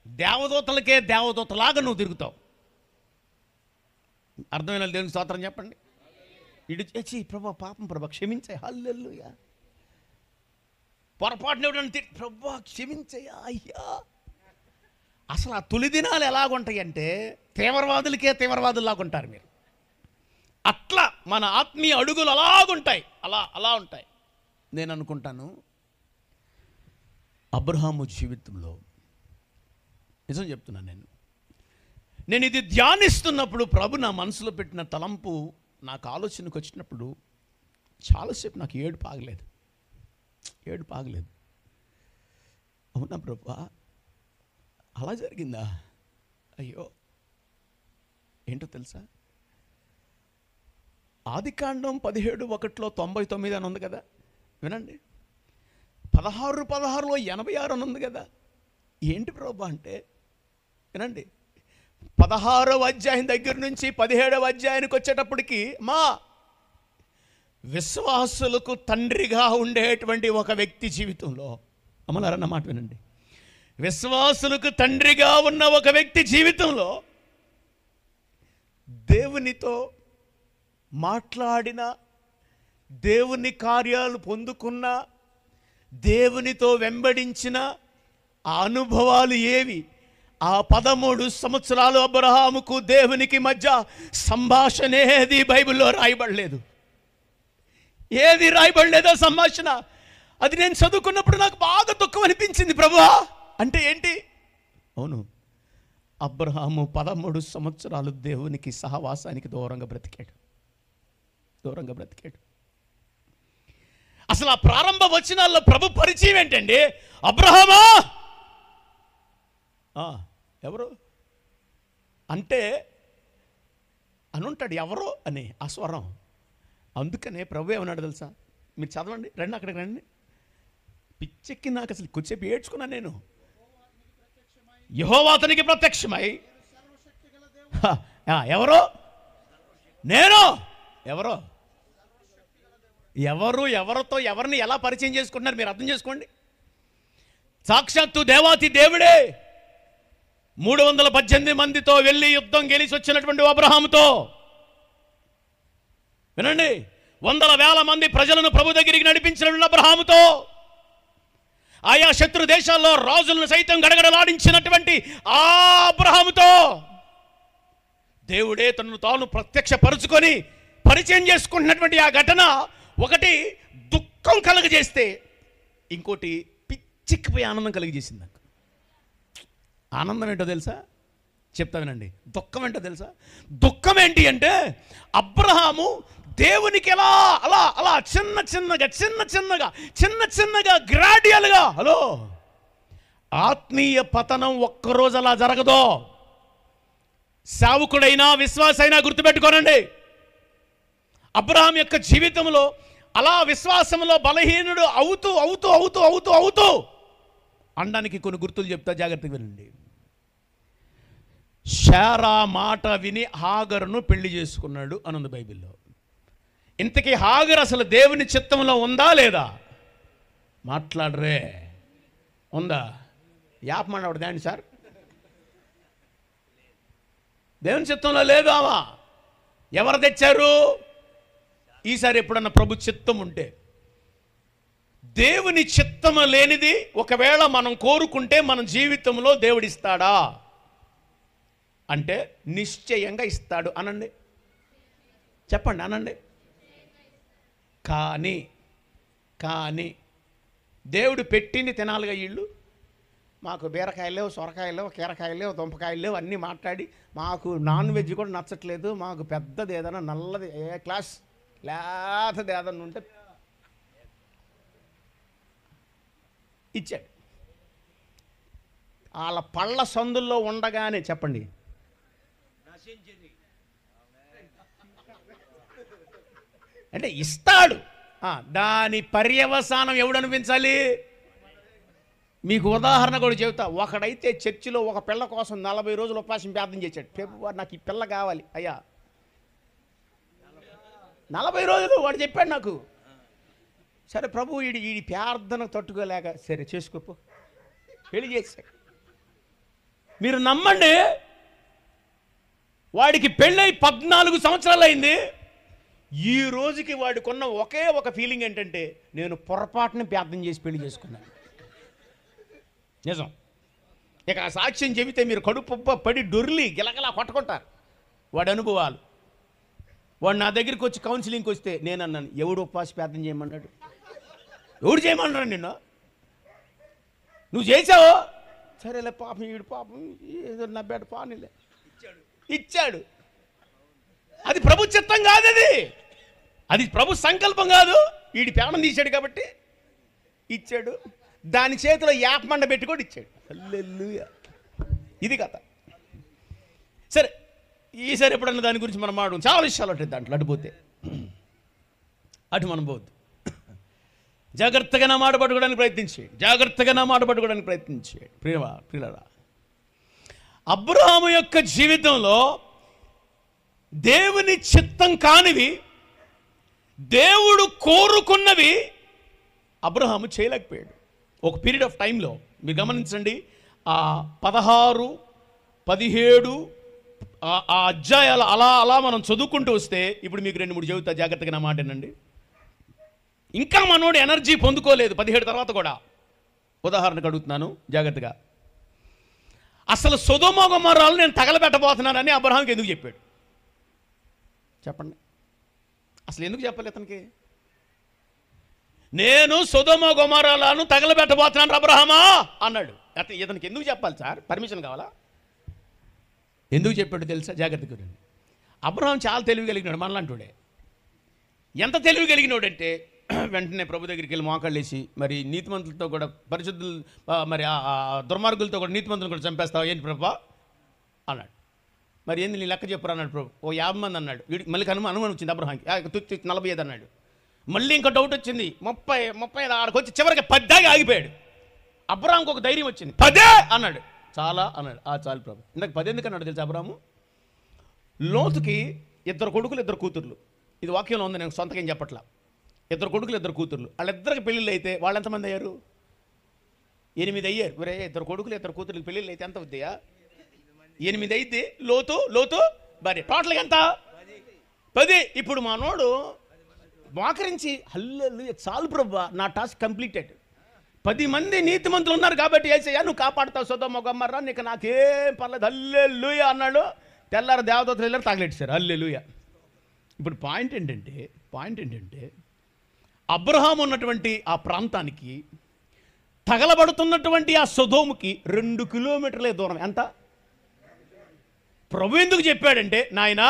దేవదూతలకే దేవదూతలాగా నువ్వు తిరుగుతావు. అర్థమైన దేవునికి స్తోత్రం చెప్పండి. ఇటు చేసి ప్రభా పాపం ప్రభా క్షమించే, హల్లెలూయా. పొరపాటున ఎవడంటే ప్రభా క్షమించయ్యా అయ్యా. అసలు ఆ తొలి దినాలు ఎలాగుంటాయి అంటే తీవ్రవాదులకే తీవ్రవాదుల్లాగా ఉంటారు మీరు. అట్లా మన ఆత్మీయ అడుగులు అలాగుంటాయి, అలా ఉంటాయి. నేను అనుకుంటాను అబ్రహాము జీవితంలో, నిజం చెప్తున్నాను, నేను ఇది ధ్యానిస్తున్నప్పుడు ప్రభు నా మనసులో పెట్టిన తలంపు నాకు ఆలోచనకు వచ్చినప్పుడు చాలాసేపు నాకు ఏడుపు ఆగలేదు. అవునా ప్రభు, అలా జరిగిందా? అయ్యో, ఏంటో తెలుసా, ఆదికాండం 17:1 99 అని ఉంది కదా, వినండి. 16:16 86 అని ఉంది కదా. ఏంటి ప్రభు అంటే వినండి, 16వ అధ్యాయం దగ్గర నుంచి 17వ అధ్యాయానికి వచ్చేటప్పటికి మా విశ్వాసులకు తండ్రిగా ఉండేటువంటి ఒక వ్యక్తి జీవితంలో, అమ్మలారన్న మాట వినండి, విశ్వాసులకు తండ్రిగా ఉన్న ఒక వ్యక్తి జీవితంలో దేవునితో మాట్లాడిన, దేవుని కార్యాలు పొందుకున్న, దేవునితో వెంబడించిన ఆ అనుభవాలు ఏవి? ఆ 13 సంవత్సరాలు అబ్రహాముకు దేవునికి మధ్య సంభాషణ ఏది బైబిల్లో రాయబడలేదు. ఏది రాయబడలేదో సంభాషణ. అది నేను చదువుకున్నప్పుడు నాకు బాగా దుఃఖం అనిపించింది. ప్రభువా అంటే ఏంటి? అవును, అబ్రహాము 13 సంవత్సరాలు దేవునికి సహవాసానికి దూరంగా బ్రతికాడు. అసలు ఆ ప్రారంభ వచనాల్లో ప్రభు పరిచయం ఏంటండి? అబ్రహామా, ఎవరు అంటే అనుంటాడు, ఎవరో అని ఆ స్వరం. అందుకనే ప్రభు ఏమన్నాడు తెలుసా? మీరు చదవండి, రండి అక్కడికి రండి. పిచ్చెక్కి నాకు అసలు కొద్దిసేపు ఏడ్చుకున్నాను నేను. యెహోవా అతనికి ప్రత్యక్షమై, ఎవరో నేను, ఎవరితో ఎవరిని ఎలా పరిచయం చేసుకుంటున్నారు మీరు అర్థం చేసుకోండి. సాక్షాత్తు దేవాతి దేవుడే 318 మందితో వెళ్ళి యుద్ధం గెలిచి వచ్చినటువంటి అబ్రహాముతో, వినండి, 100,000 మంది ప్రజలను ప్రభు దగ్గరికి నడిపించినటువంటి అబ్రహాముతో, ఆయా శత్రు దేశాల్లో రాజులను సైతం గడగడలాడించినటువంటి ఆ అబ్రహాముతో దేవుడే తనను తాను ప్రత్యక్షపరుచుకొని పరిచయం చేసుకుంటున్నటువంటి ఆ ఘటన ఒకటి దుఃఖం కలుగజేస్తే, ఇంకోటి పిచ్చిక్కిపోయి ఆనందం కలిగజేసింది నాకు. ఆనందం ఏంటో తెలుసా? చెప్తా వినండి. దుఃఖం ఏంటో తెలుసా? దుఃఖం ఏంటి అంటే అబ్రహాము దేవునికి ఎలా అలా చిన్న చిన్నగా గ్రాడ్యువల్గా, హలో, ఆత్మీయ పతనం ఒక్కరోజు అలా జరగదో. సేవకుడైనా విశ్వాసైనా గుర్తుపెట్టుకోనండి, అబ్రహాం యొక్క జీవితంలో అలా విశ్వాసంలో బలహీనుడు అవుతూ అనడానికి కొన్ని గుర్తులు చెప్తా, జాగ్రత్తగా వినండి. శారా మాట విని హాగరును పెళ్లి చేసుకున్నాడు అని ఉంది బైబిల్లో. ఇంతకీ హాగర్ అసలు దేవుని చిత్తంలో ఉందా లేదా? మాట్లాడరే. ఉందా? యాపమాడవాడు దాన్ని సార్, దేవుని చిత్తంలో లేదు ఆమె. ఎవరు తెచ్చారు? ఈసారి ఎప్పుడన్నా ప్రభు చిత్తం ఉంటే, దేవుని చిత్తము లేనిది ఒకవేళ మనం కోరుకుంటే మన జీవితంలో దేవుడిస్తాడా అంటే నిశ్చయంగా ఇస్తాడు. అనండి, చెప్పండి, అనండి. కానీ దేవుడు పెట్టింది తినాలిగా. వీళ్ళు మాకు బీరకాయలు లేవు, సొరకాయలు లేవు, కీరకాయలు లేవు, దుంపకాయలు లేవు అన్నీ మాట్లాడి, మాకు నాన్ వెజ్ కూడా నచ్చట్లేదు, మాకు పెద్దది ఏదైనా నల్లది ఏ క్లాస్ లేతది ఏదన్నా ఉంటే ఇచ్చాడు. వాళ్ళ పళ్ళ సందుల్లో ఉండగానే చెప్పండి, అంటే ఇస్తాడు. దాని పర్యవసానం ఎవడు అనిపించాలి? మీకు ఉదాహరణ కూడా చెబుతా. ఒకడైతే చర్చిలో ఒక పిల్ల కోసం 40 రోజులు ఉపవాసం ప్రార్థన చేశాడు. ఫిబ్రవరి నాకు ఈ పిల్ల కావాలి అయ్యా, 40 రోజులు వాడు చెప్పాడు నాకు. సరే ప్రభు ఈ ప్రార్థన తట్టుకోలేక సరే చేసుకోపో, పెళ్లి చేశాడు. మీరు నమ్మండి, వాడికి పెళ్ళై 14 సంవత్సరాలు అయింది. ఈ రోజుకి వాడికి ఉన్న ఒకే ఒక ఫీలింగ్ ఏంటంటే, నేను పొరపాటుని ప్రార్థన చేసి పెళ్లి చేసుకున్నాను. నిజం. ఇక ఆ సాక్ష్యం చెబితే మీరు కడుపు పడి డొర్లి గిలగలా కొట్టుకుంటారు. వాడి అనుభవాలు. వాడు నా దగ్గరికి వచ్చి కౌన్సిలింగ్కి వస్తే నేను అన్నాను, ఎవడు ఉపవాస ప్రార్థన చేయమన్నాడు? ఎవడు చేయమన్నాడు నిన్ను? నువ్వు చేసావో సరేలే, పాపం ఈడు పాపం ఏదో నవ్వాడు, పానిలే ఇచ్చాడు. అది ప్రభు చిత్తం కాదు, అది ప్రభు సంకల్పం కాదు. వీడి ప్రాణం తీశాడు కాబట్టి ఇచ్చాడు. దాని చేతిలో యాపమండ పెట్టి కూడా ఇచ్చాడు. హల్లెలూయా. ఇది కథ. సరే, ఈసారి ఎప్పుడన్నా దాని గురించి మనం మాట్లాడు. చాలా విషయాలు ఉంటాయి దాంట్లో. అటుపోతే అటు మనం పోవద్దు. జాగ్రత్తగా నా మాట పట్టుకోవడానికి ప్రయత్నించేయండి. జాగ్రత్తగా నా మాట పట్టుకోవడానికి ప్రయత్నించేయండి. ప్రియులరా, అబ్రహాము యొక్క జీవితంలో దేవుని చిత్తం కానివి, దేవుడు కోరుకున్నవి అబ్రహాము చేయలేకపోయాడు. ఒక పీరియడ్ ఆఫ్ టైంలో మీరు గమనించండి, ఆ 16, 17 ఆ అధ్యాయాలు అలా అలా మనం చదువుకుంటూ వస్తే, ఇప్పుడు మీకు 2-3 చెబుతా, జాగ్రత్తగా నా మాట వినండి. ఇంకా మనోడు ఎనర్జీ పొందుకోలేదు 17 తర్వాత కూడా. ఉదాహరణకు అడుగుతున్నాను జాగ్రత్తగా. అసలు సొదొమ గొమొర్రాలు నేను తగలబెట్టబోతున్నానని అబ్రహాంకి ఎందుకు చెప్పాడు? చెప్పండి, అసలు ఎందుకు చెప్పలేదు అతనికి? నేను సొదొమ గొమొర్రాలను తగలబెట్టబోతున్నాను అబ్రహామా అన్నాడు. ఇతనికి ఎందుకు చెప్పాలి సార్? పర్మిషన్ కావాలా? ఎందుకు చెప్పాడు తెలుసా? జాగ్రత్తగా. అబ్రహాం చాలా తెలివి కలిగినాడు, మనలాంటివాడే. ఎంత తెలివి కలిగినాడంటే, వెంటనే ప్రభు దగ్గరికి వెళ్ళి మోకాళ్ళు వేసి, మరి నీతిమంతులతో కూడా పరిశుద్ధులు, మరి ఆ దుర్మార్గులతో కూడా నీతిమంతులు కూడా చంపేస్తావు ఏంటి ప్రభా అన్నాడు. మరి ఏంది నీ లెక్క చెప్పురా అన్నాడు ప్రభు. ఓ 50 మంది అన్నాడు. వీడికి మళ్ళీ అనుమానం వచ్చింది అబ్రహాంకి. 45 అన్నాడు. మళ్ళీ ఇంకా డౌట్ వచ్చింది. 30 ఆడికి వచ్చి చివరికి 10 దాకా ఆగిపోయాడు. అబ్రహాంకి ఒక ధైర్యం వచ్చింది. 10 అన్నాడు. చాలా అన్నాడు. చాలు ప్రభు. ఇందాక 10 ఎందుకు అన్నాడు తెలుసు అబ్రహాము? లోతుకి 2 కొడుకులు 2 కూతుర్లు. ఇది వాక్యంలో ఉంది, నేను సొంతగా ఏం చెప్పట్లా. 2 కొడుకులు 2 కూతుర్లు. వాళ్ళిద్దరికి పెళ్ళిళ్ళు అయితే వాళ్ళు ఎంతమంది అయ్యారు? 8 అయ్యారు. ఒరే, 2 కొడుకులు 2 కూతుర్లకు పెళ్ళిళ్ళు అయితే ఎంత అవుతాయా? 8 అయితే లోతు భార్య, టోటల్గా ఎంత? 10. ఇప్పుడు మనోడు మోకరించి హల్లెలూయా, చాలు ప్రభు, నా టాస్క్ కంప్లీటెడ్. 10 మంది నీతిమంతులు ఉన్నారు కాబట్టి యేసయ్యా నువ్వు కాపాడుతావు సొదొమ గొమొర్రా, నీకు నాకేం పర్లేదు హల్లెలూయా అన్నాడు. తెల్లారు దేవదూతలు వెళ్ళారు, తగలెట్టారు. హల్లెలూయా. ఇప్పుడు పాయింట్ ఏంటంటే అబ్రహాం ఉన్నటువంటి ఆ ప్రాంతానికి, తగలబడుతున్నటువంటి ఆ సొదొముకి 2 కిలోమీటర్లే దూరం. ఎంత? ప్రభు ఎందుకు చెప్పాడంటే, నాయనా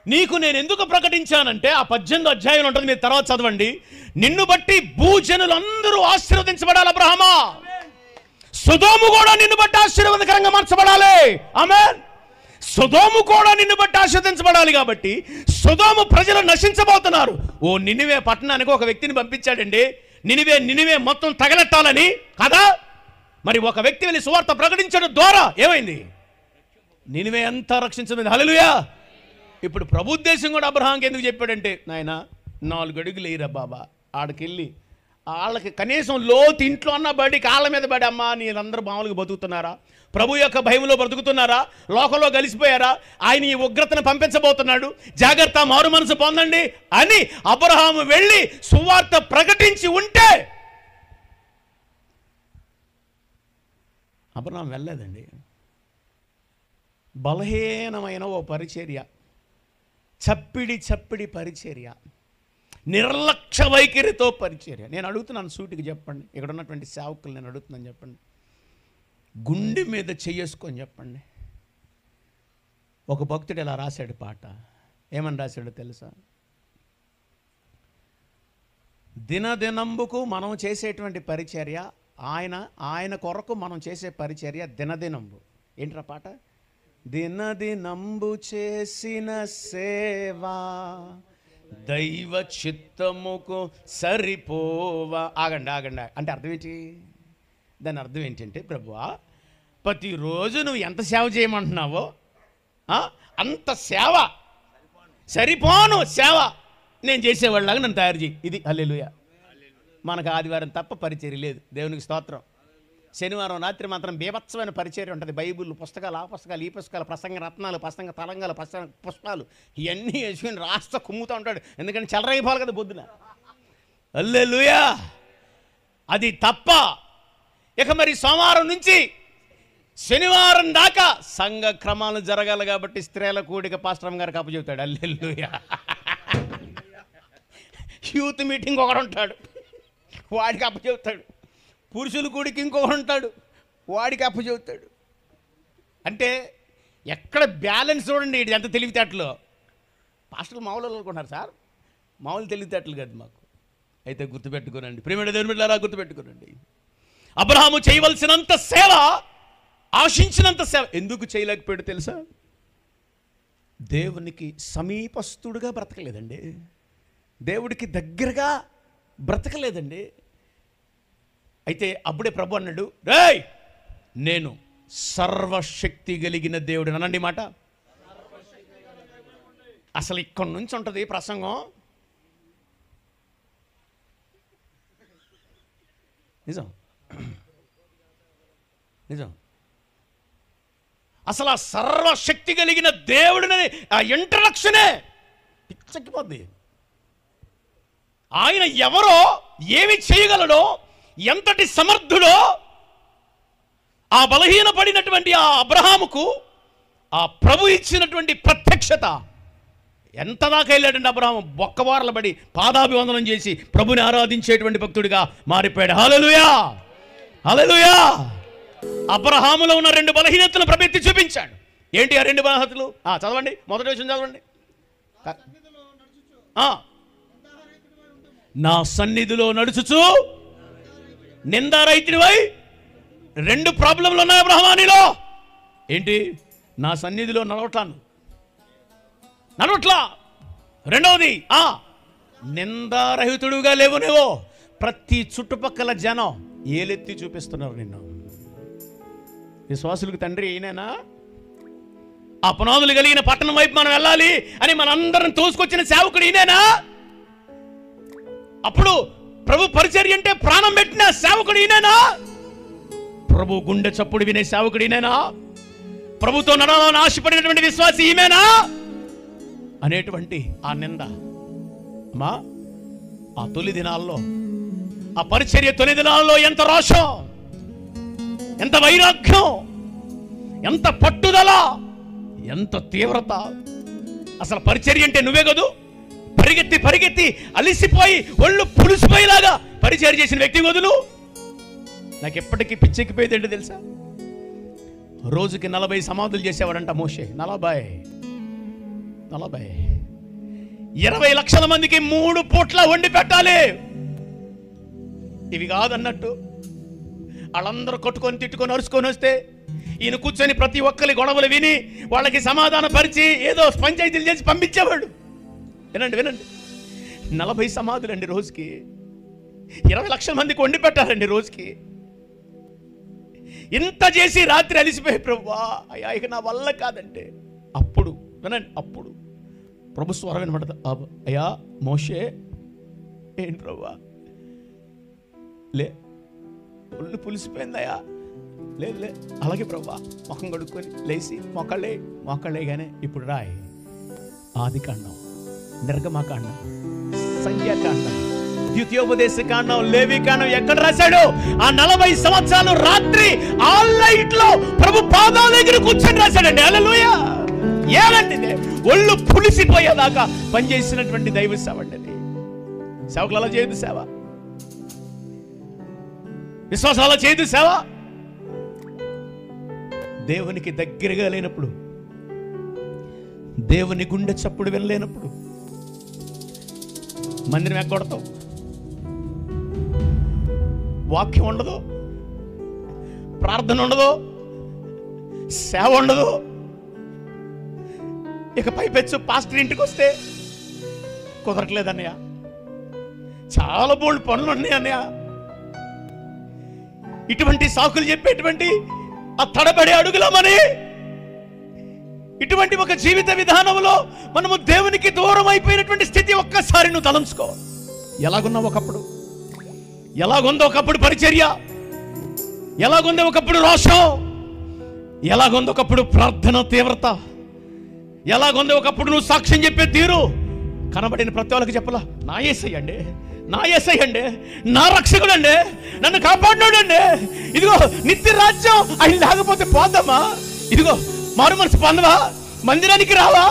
నీకు నేను ఎందుకు ప్రకటించానంటే, ఆ 18వ అధ్యాయం ఉంటుంది, మీరు తర్వాత చదవండి. నిన్ను బట్టి భూజనులందరూ ఆశీర్వదించబడాలి అబ్రహామా. సొదొము కూడా నిన్ను బట్టి ఆశీర్వాదకరంగా మార్చబడాలి. ఆమేన్. సొదొము కూడా నిన్ను బట్టి ఆశీర్వదించబడాలి. కాబట్టి సొదొము ప్రజలు నశించబోతున్నారు. ఓ నినివే పట్టణానికి ఒక వ్యక్తిని పంపించాడండి. నినివే మొత్తం తగలెట్టాలని కదా. మరి ఒక వ్యక్తి వెళ్ళి సువార్త ప్రకటించడం ద్వారా ఏమైంది? నినివే అంతా రక్షించబడింది. హల్లెలూయా. ఇప్పుడు ప్రభు ఉద్దేశం కూడా అబ్రహాంకి ఎందుకు చెప్పాడంటే, నాయన 4 అడుగులు వేయరా బాబా, ఆడకెళ్ళి వాళ్ళకి కనీసం లోతు ఇంట్లో అన్న బడి కాళ్ళ మీద బడి, అమ్మా నీరందరూ మామూలుగా బతుకుతున్నారా, ప్రభు యొక్క భయంలో బ్రతుకుతున్నారా, లోకంలో కలిసిపోయారా, ఆయన ఈ ఉగ్రతను పంపించబోతున్నాడు, జాగ్రత్త, మారు మనసు పొందండి అని అబ్రహాము వెళ్ళి సువార్త ప్రకటించి ఉంటే అబ్రహాం వెళ్ళలేదండి. బలహీనమైన ఓ పరిచర్య, చప్పిడి పరిచర్య, నిర్లక్ష్య వైఖరితో పరిచర్య. నేను అడుగుతున్నాను, సూటికి చెప్పండి, ఇక్కడ ఉన్నటువంటి సేవకులు నేను అడుగుతున్నాను, చెప్పండి, గుండె మీద చెయ్యేసుకొని చెప్పండి. ఒక భక్తుడు ఇలా రాశాడు పాట, ఏమని రాశాడో తెలుసా? దినదినంబుకు మనం చేసేటువంటి పరిచర్య, ఆయన కొరకు మనం చేసే పరిచర్య దినదినంబు. ఏంట్రా పాట? దినదినంబు చేసిన సేవా దైవ చిత్తముకు సరిపోవా. ఆగండి అంటే అర్థం ఏంటి? దాని అర్థం ఏంటంటే, ప్రభువా ప్రతిరోజు నువ్వు ఎంత సేవ చేయమంటున్నావో అంత సేవ సరిపోను సేవ నేను చేసేవాళ్ళలాగా నన్ను తయారు చేయి. ఇది హల్లెలూయా. మనకు ఆదివారం తప్ప పరిచర్య లేదు, దేవునికి స్తోత్రం. శనివారం రాత్రి మాత్రం బీభత్సమైన పరిచర్య ఉంటుంది. బైబిల్ పుస్తకాలు, ఆ పుస్తకాలు, ఈ పుస్తకాలు, ప్రసంగ రత్నాలు, ప్రసంగ తరంగాలు, పుష్పాలు ఇవన్నీ వేసుకుని రాస్తా కుమ్ముతూ ఉంటాడు. ఎందుకంటే చెలరైపోవాలి కదా పొద్దున. హల్లెలూయా. అది తప్ప ఇక మరి సోమవారం నుంచి శనివారం దాకా సంఘ క్రమాలు జరగాలి కాబట్టి స్త్రీల కూడిక పాస్టర్ గారికి అప్పచెబుతాడు. హల్లెలూయా. యూత్ మీటింగ్ ఒకడు ఉంటాడు, వాడికి అప్పచెబుతాడు. పురుషుల కూడికి ఇంకొకడు ఉంటాడు, వాడికి అప్పచెబుతాడు. అంటే ఎక్కడ బ్యాలెన్స్ చూడండి. ఇది ఎంత తెలివితేటలు. పాస్టర్లు మామూలు అనుకుంటున్నారు సార్, మామూలు తెలివితేటలు కాదు మాకు. అయితే గుర్తుపెట్టుకోనండి, ప్రియమైన దేవుని బిడ్డలారా, గుర్తుపెట్టుకోనండి. అబ్రహాము చేయవలసినంత సేవ, ఆశించినంత సేవ ఎందుకు చేయలేకపోయాడు తెలుసా? దేవునికి సమీపస్తుడుగా బ్రతకలేదండి, దేవుడికి దగ్గరగా బ్రతకలేదండి. అయితే అప్పుడే ప్రభు అన్నాడు, రేయ్ నేను సర్వశక్తి కలిగిన దేవుడు అనండి మాట. అసలు ఇక్కడి నుంచి ఉంటుంది ప్రసంగం. నిజం నిజం. అసలు ఆ సర్వశక్తి కలిగిన దేవుడిని ఆ ఇంట్రడక్షనే పిచ్చెక్కిపోద్ది. ఆయన ఎవరో, ఏమి చేయగలడో, ఎంతటి సమర్థుడో ఆ బలహీనపడినటువంటి ఆ అబ్రహాముకు ఆ ప్రభు ఇచ్చినటువంటి ప్రత్యక్షత ఎంత దాకా వెళ్ళాడండి. అబ్రహాము బొక్కవారల పడి పాదాభివందనం చేసి ప్రభుని ఆరాధించేటువంటి భక్తుడిగా మారిపోయాడు. హల్లెలూయా, హల్లెలూయా. అబ్రహాములో ఉన్న 2 బలహీనతలను ప్రభు ఎత్తి చూపించాడు. ఏంటి ఆ 2 బలహీనతలు? చదవండి, మొదటి విషయం చదవండి. నా సన్నిధిలో నడుచుచు నిందారైతుడివై. 2 ప్రాబ్లంలు ఉన్నాయి అబ్రహాములో. ఏంటి? నా సన్నిధిలో నడవట్లా. రెండవది, నిందారహితుడుగా లేవు నువ్వు. ప్రతి చుట్టుపక్కల జనం ఏలెత్తి చూపిస్తున్నారు నిన్ను. విశ్వాసులకు తండ్రి ఈయనేనా? ఆ పునాదులు కలిగిన పట్టణం వైపు మనం వెళ్ళాలి అని మనందరం తోసుకొచ్చిన సేవకుడు ఈయనేనా? అప్పుడు ప్రభు పరిచర్య అంటే ప్రాణం పెట్టిన సేవకుడు ఈయనేనా? ప్రభు గుండె చప్పుడు వినే సేవకుడు ఈయనేనా? ప్రభుతో నడాలని ఆశపడినటువంటి విశ్వాసి ఈమెనా అనేటువంటి ఆ నింద. అమ్మా, ఆ తొలి దినాల్లో, ఆ పరిచర్య తొలి దినాల్లో ఎంత రోషం, ఎంత వైరాగ్యం, ఎంత పట్టుదల, ఎంత తీవ్రత. అసలు పరిచర్య అంటే నువ్వే కదూ. పరిగెత్తి అలిసిపోయి ఒళ్ళు పులిసిపోయేలాగా పరిచర్య చేసిన వ్యక్తి వదులు. నాకు ఎప్పటికీ పిచ్చెక్కిపోయేది ఏంటో తెలుసా? రోజుకి 40 సమాధులు చేసేవాడంట మోషే. 40 20 లక్షల మందికి 3 పూట్ల వండి పెట్టాలి. ఇవి కాదన్నట్టు వాళ్ళందరూ కొట్టుకొని తిట్టుకొని అరుచుకొని వస్తే ఈయన కూర్చొని ప్రతి ఒక్కరి గొడవలు విని వాళ్ళకి సమాధాన పరిచి ఏదో పంచాయతీలు చేసి పంపించేవాడు. వినండి 40 సమాధులండి రోజుకి. 20 లక్షల మందికి వండి పెట్టాలండి రోజుకి. ఇంత చేసి రాత్రి అలిసిపోయి ప్రభువా అయ్యా ఇక నా వల్ల కాదంటే అప్పుడు వినండి, అప్పుడు ప్రభు స్వరం వినబడతా, అయ్యా మోషే, ఏంటి ప్రభా? లే, ఒళ్ళు పులిసిపోయిందయ్యా. లేదు లే, అలాగే ప్రభా. ముఖం కడుక్కొని లేచి మోకాళ్ళేగానే ఇప్పుడు రాయి. ఆదికాండం, నిర్గమకాండం, సంఖ్యాకాండం, ద్వితీయోపదేశ కాండం, లేవి కాండం ఎక్కడ రాశాడు? ఆ 40 సంవత్సరాలు రాత్రి ఆల్ నైట్ లో ప్రభు పాదాల దగ్గర కూర్చొని రాశాడండి. హల్లెలూయా. ఏమంటే ఒళ్ళు పులిసిపోయేదాకా పనిచేసినటువంటి దైవ సేవ అండి అది. సేవకులు అలా చేయదు సేవ, విశ్వాసాలు అలా చేయదు సేవ. దేవునికి దగ్గరగా లేనప్పుడు, దేవుని గుండె చప్పుడు వినలేనప్పుడు మందిరం ఎగ్గొడతావు. వాక్యం ఉండదు, ప్రార్థన ఉండదు, సేవ ఉండదు. ఇక పైపెచ్చు పాస్టర్ ఇంటికి వస్తే కుదరట్లేదన్నయ్య, చాలా బోల్డ్ పనులు ఉన్నాయి అన్నయ్య. ఇటువంటి సాకులు చెప్పేటువంటి ఆ తడబడే అడుగులమని, ఇటువంటి ఒక జీవిత విధానంలో మనము దేవునికి దూరం అయిపోయినటువంటి స్థితి ఒక్కసారి నువ్వు తలంచుకో. ఎలాగున్నావు ఒకప్పుడు, ఎలాగుందో ఒకప్పుడు పరిచర్య, ఎలాగుందో ఒకప్పుడు రోషం, ఎలాగుందో ఒకప్పుడు ప్రార్థన తీవ్రత, ఎలాగుందో ఒకప్పుడు నువ్వు సాక్ష్యం చెప్పే తీరు. కనబడిన ప్రతి వాళ్ళకి చెప్పలా, నా యేసయ్య అండి, నా యేసయ్య అండి, నా రక్షకుడు అండి, నన్ను కాపాడినాడు అండి. ఇదిగో నిత్య రాజ్యం ఆయన లేకపోతే పోద్దామా? ఇదిగో మారు మనసు పొందవా? మందిరానికి రావా?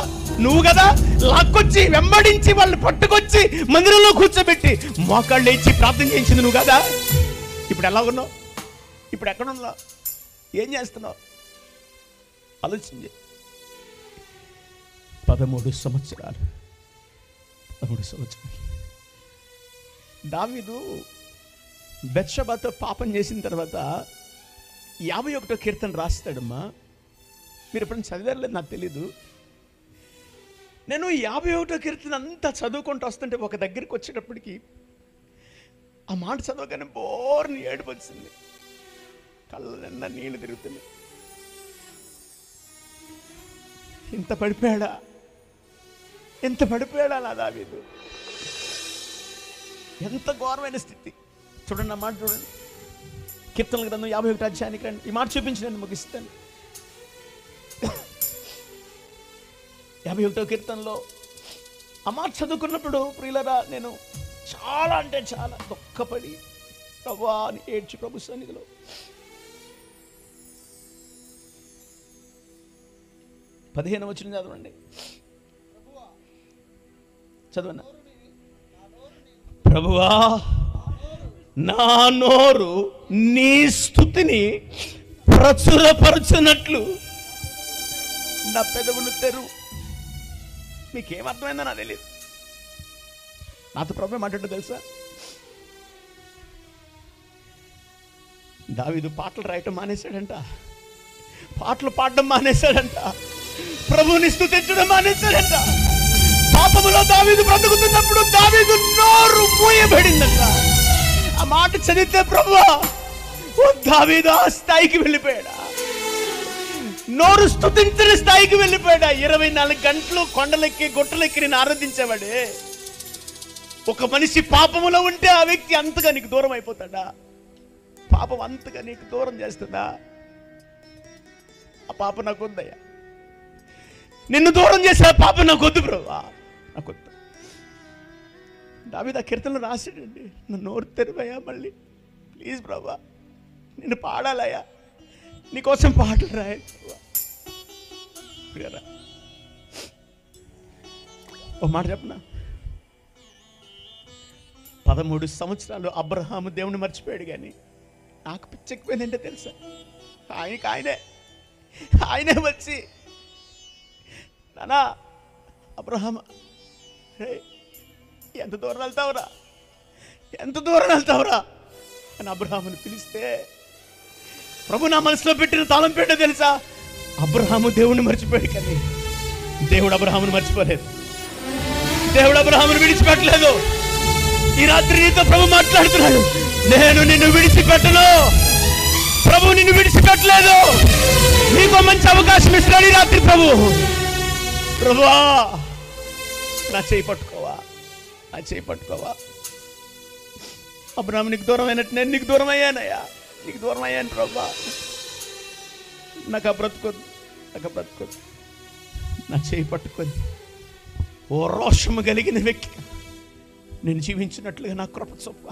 నువ్వు కదా లాక్కొచ్చి వెంబడించి వాళ్ళని పట్టుకొచ్చి మందిరంలో కూర్చోబెట్టి మోకాళ్ళు లేచి ప్రార్థన చేయించింది నువ్వు కదా. ఇప్పుడు ఎలా ఉన్నావు? ఇప్పుడు ఎక్కడున్నావు? ఏం చేస్తున్నావు? ఆలోచించి. 13 సంవత్సరాలు దావీదు బెత్షెబాతో పాపం చేసిన తర్వాత 51వ కీర్తన రాస్తాడమ్మా. మీరు ఎప్పుడైనా చదివారలేదు నాకు తెలీదు. నేను 51వ కీర్తన అంతా చదువుకుంటూ వస్తుంటే ఒక దగ్గరికి వచ్చేటప్పటికి ఆ మాట చదవగానే బోర్ని ఏడుపు వచ్చింది, కళ్ళ నిండా నీళ్ళు తిరుగుతున్నాయి. ఇంత పడిపోయాడా, ఎంత పడిపోయాడా నా దావీదు? ఎంత ఘోరమైన స్థితి చూడండి. ఆ మాట చూడండి, కీర్తనల గ్రంథం 51వ అధ్యాయానికి రండి. ఈ మాట చూపించి నేను ముగిస్తాను. 51వ కీర్తనలో ఆ మాట చదువుకున్నప్పుడు ప్రియులరా నేను చాలా అంటే చాలా దుఃఖపడి ప్రభువా అని ఏడ్చి ప్రభు సన్నిధిలో 15వ వచనం చదవండి. చదవన్నా. ప్రభువా నా నోరు నీ స్తుతిని ప్రచురపరచునట్లు నా పెదవులు తెరువు. మీకేమర్థమైందో నాకు తెలియదు. నాతో ప్రభు మాట్లాడో తెలుసా? దావీదు పాటలు రాయటం మానేశాడంట, పాటలు పాడడం మానేశాడంట, ప్రభువుని స్తుతించడం మానేశాడంట. పాపములో దావీదు బ్రతుకుతున్నప్పుడు దావీదు నోరు మూయబడిందంట. ఆ మాట చదివితే ప్రభువా దావీదు ఆ స్థాయికి వెళ్ళిపోయాడా? నోరు స్తుతించని స్థాయికి వెళ్ళిపోయాడా? 24 గంటలు కొండలెక్కి గుట్టలెక్కి నేను ఆరాధించేవాడే. ఒక మనిషి పాపములో ఉంటే ఆ వ్యక్తి అంతగా నీకు దూరం అయిపోతాడా? పాపం అంతగా నీకు దూరం చేస్తుందా? ఆ పాప నాకు వద్దయ్యా, నిన్ను దూరం చేసే ఆ పాప నాకు వద్దు ప్రభువా, నాకు వద్దు. దావీదు ఆ కీర్తనలో రాశాడండి, నన్ను నోరు తెరువయ్యా మళ్ళీ ప్లీజ్ ప్రభువా, నిన్ను పాడాలయ్యా, నీకోసం పాటలు రాయాలి. ఓ మాట చెప్పనా, 13 సంవత్సరాలు అబ్రహాము దేవుని మర్చిపోయాడు, కానీ నాకు పిచ్చెక్కిపోయిందంటే తెలుసా, ఆయనే వచ్చి నానా అబ్రహాం రే ఎంత దూరం వెళ్తావురా, ఎంత దూరం వెళ్తావురా అని అబ్రహాముని పిలిస్తే ప్రభు నా మనసులో పెట్టిన తాళం పెట్టో తెలుసా? అబ్రహాము దేవుణ్ణి మర్చిపోయాడు, కానీ దేవుడు అబ్రహాముని మర్చిపోలేదు. దేవుడు అబ్రహాముని విడిచిపెట్టలేదు. ఈ రాత్రి నీతో ప్రభు మాట్లాడుతున్నాడు, నేను నిన్ను విడిచిపెట్టను. ప్రభు నిన్ను విడిచిపెట్టలేదు. నీకు మంచి అవకాశం ఇస్తున్నాడు ఈ రాత్రి ప్రభు. ప్రభువా నా చేయి పట్టుకోవా, నా చేయి పట్టుకోవా. అబ్రహాము నీకు దూరం అయినట్టు నేను నీకు దూరం అయ్యానయ్యా, నీకు దూరం అయ్యాను ప్రభా. నాకు ఆ బ్రతుకొద్దు, నాకు ఆ బ్రతుకొద్దు. నా చేయి పట్టుకొని ఓ రోషము కలిగిన వ్యక్తి నేను జీవించినట్లుగా నా కృప చొప్ప,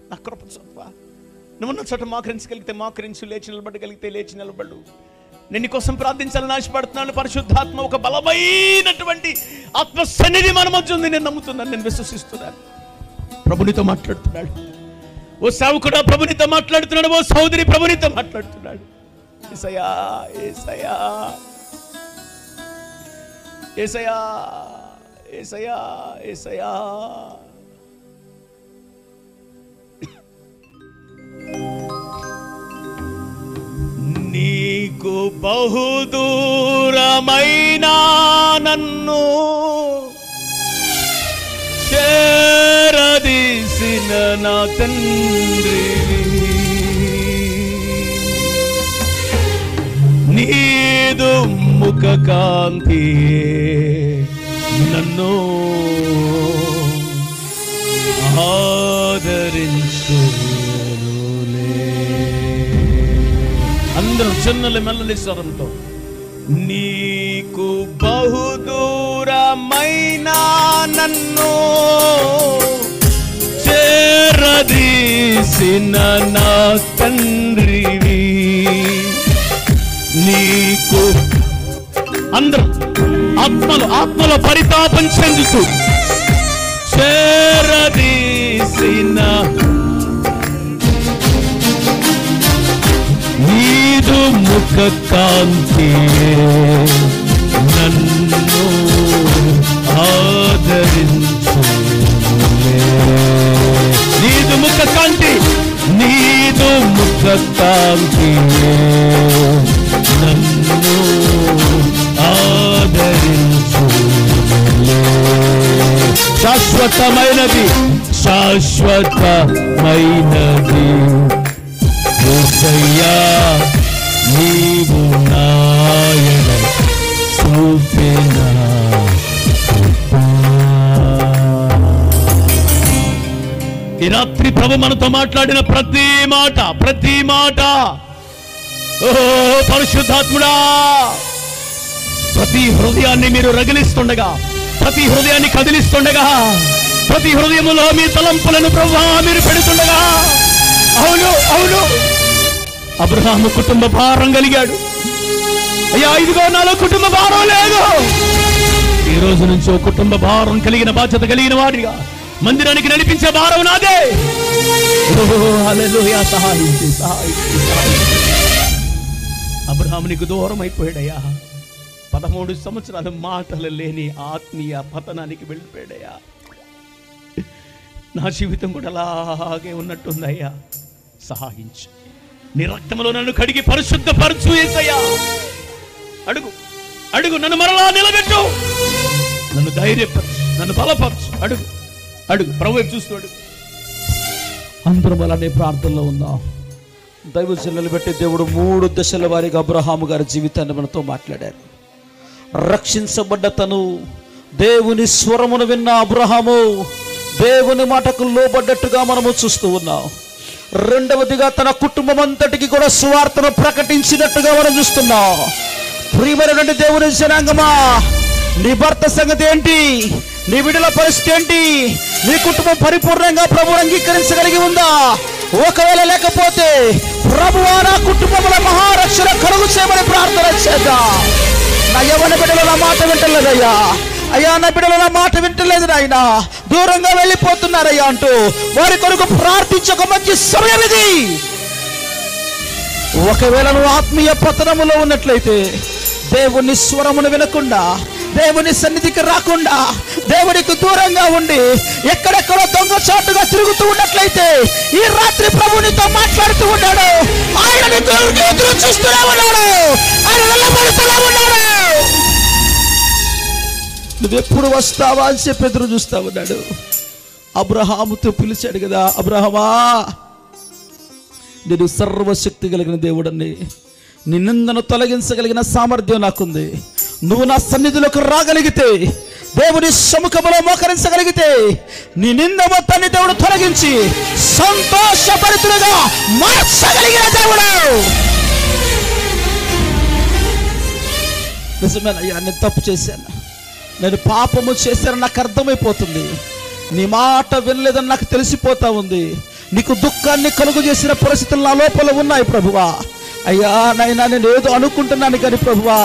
నా కృప చొప్ప. నువ్వున్న చోట మోకరించగలిగితే మోకరించు, లేచి నిలబడగలిగితే లేచి నిలబడు. నేను నీకోసం ప్రార్థించాలని ఆశపడుతున్నాను. పరిశుద్ధాత్మ ఒక బలమైనటువంటి ఆత్మ సన్నిధి మన మధ్య ఉంది. నేను నమ్ముతున్నాను, నేను విశ్వసిస్తున్నాను. ప్రభునితో మాట్లాడుతున్నాడు. ఓ సేవకుడా ప్రభునితో మాట్లాడుతున్నాడు. ఓ సహోదరి ప్రభునితో మాట్లాడుతున్నాడు. యేసయ్యా, యేసయ్యా, యేసయ్యా, యేసయ్యా, యేసయ్యా. నీకు బహుదూరమైన నన్ను చేరదీసిన నా తండ్రి, నీదు ముఖ కాంతి నన్ను ఆదరించులే. అందరూ చిన్నలు మెల్లని స్వరంతో నీకు బహుదూరమైన నన్ను చేరదీసిన నా తండ్రివి, నీకు అందరూ ఆత్మలో పరితాపం చెందుతూ చేరదీసిన నీదు ముఖ కాంతి నన్ను ఆదరించులే. నీదు ముఖ కాంతి, నీదు ముఖ కాంతి నన్ను ఆదరించులే. శాశ్వతమైనది, శాశ్వతమైనది యేసయ్యా నీవు నాయన చూపిన కృప. ఈ రాత్రి ప్రభు మనతో మాట్లాడిన ప్రతి మాట ఓ పరిశుద్ధాత్ముడా, ప్రతి హృదయాన్ని మీరు రగిలిస్తుండగా, ప్రతి హృదయాన్ని కదిలిస్తుండగా, ప్రతి హృదయములో మీ తలంపులను ప్రభువా మీరు పెడుతుండగా, అవును అవును అబ్రహాము కుటుంబ భారం కలిగాడు. అయ్యా ఇదిగో నాలో కుటుంబ భారం లేదు. ఈ రోజు నుంచి ఓ కుటుంబ భారం కలిగిన బాధ్యత కలిగిన వాడిగా మందిరానికి నడిపించే భారం నాదే. హల్లెలూయా. సహాయించి అబ్రహాము నీకు దూరం అయిపోయాడయ్యా. 13 సంవత్సరాలు మాటలు లేని ఆత్మీయ పతనానికి వెళ్ళిపోయాడయ్యా. నా జీవితం కూడా అలాగే ఉన్నట్టుందయ్యా. సహాయించు, నీ రక్తంలో నన్ను కడిగి పరిశుద్ధపరచు యేసయ్యా. అడుగు అడుగు, నన్ను మరలా నిలబెట్టు, నన్ను ధైర్యపరచు, నన్ను బలపరచు. అడుగు అడుగు, ప్రభు చూస్తూ అడుగు. అందరం అలానే ప్రార్థనలో ఉందాం. దైవజనులు బట్టి దేవుడు 3 దశల వారిగా అబ్రహాము గారి జీవితాన్ని మనతో మాట్లాడారు. రక్షించబడ్డ తను దేవుని స్వరమును విన్న అబ్రహాము దేవుని మాటకు లోబడ్డట్టుగా మనము చూస్తూ ఉన్నాం. రెండవదిగా తన కుటుంబం అంతటికి కూడా సువార్తను ప్రకటించినట్టుగా మనం చూస్తున్నాం. ప్రియమైనటువంటి దేవుని జనాంగమా, నీ భర్త సంగతి ఏంటి? నీ బిడ్డల పరిస్థితి ఏంటి? నీ కుటుంబం పరిపూర్ణంగా ప్రభువును అంగీకరించగలిగి ఉందా? ఒకవేళ లేకపోతే ప్రభువా నా కుటుంబంలో మహారక్షణ కలుగు చేయమని ప్రార్థన చేద్దాం. నా యవ్వన బిడ్డలు నా మాట వింటలేదయ్యా, అయ్యా నా బిడ్డలు నా మాట వింటలేదు నాయన, దూరంగా వెళ్ళిపోతున్నారయ్యా అంటూ వారి కొరకు ప్రార్థించక మంచి సమయం ఇది. ఒకవేళ నువ్వు ఆత్మీయ పతనములో ఉన్నట్లయితే, దేవుని స్వరమును వినకుండా, దేవుని సన్నిధికి రాకుండా, దేవుడికి దూరంగా ఉండి ఎక్కడెక్కడో దొంగచాటుగా తిరుగుతూ ఉన్నట్లయితే, ఈ రాత్రి ప్రభునితో మాట్లాడుతూ ఉన్నాడు. ఆయన ఎదురు చూస్తూనే ఉన్నాడు, ఆయన వెళ్ళబడుతూనే ఉన్నాడు. నువ్వెప్పుడు వస్తావా అని చెప్పి ఎదురు చూస్తా ఉన్నాడు. అబ్రహాముతో పిలిచాడు కదా, అబ్రహమా నేను సర్వశక్తి కలిగిన దేవుడని, నిన్ను తొలగించగలిగిన సామర్థ్యం నాకుంది. నువ్వు నా సన్నిధిలోకి రాగలిగితే, దేవుని సముఖములో మోకరించగలిగితే నీ నింద మొత్తాన్ని దేవుడు తొలగించి సంతోషభరితులుగా మార్చగలిగిన దేవుడు. నిజమేనయ్యా, నేను తప్పు చేశాను, నేను పాపము చేశానని నాకు అర్థమైపోతుంది. నీ మాట వినలేదని నాకు తెలిసిపోతా ఉంది. నీకు దుఃఖాన్ని కలుగు చేసిన పరిస్థితులు నా లోపల ఉన్నాయి ప్రభువా. అయ్యా నైనా నేను ఏదో అనుకుంటున్నాను కానీ ప్రభువా,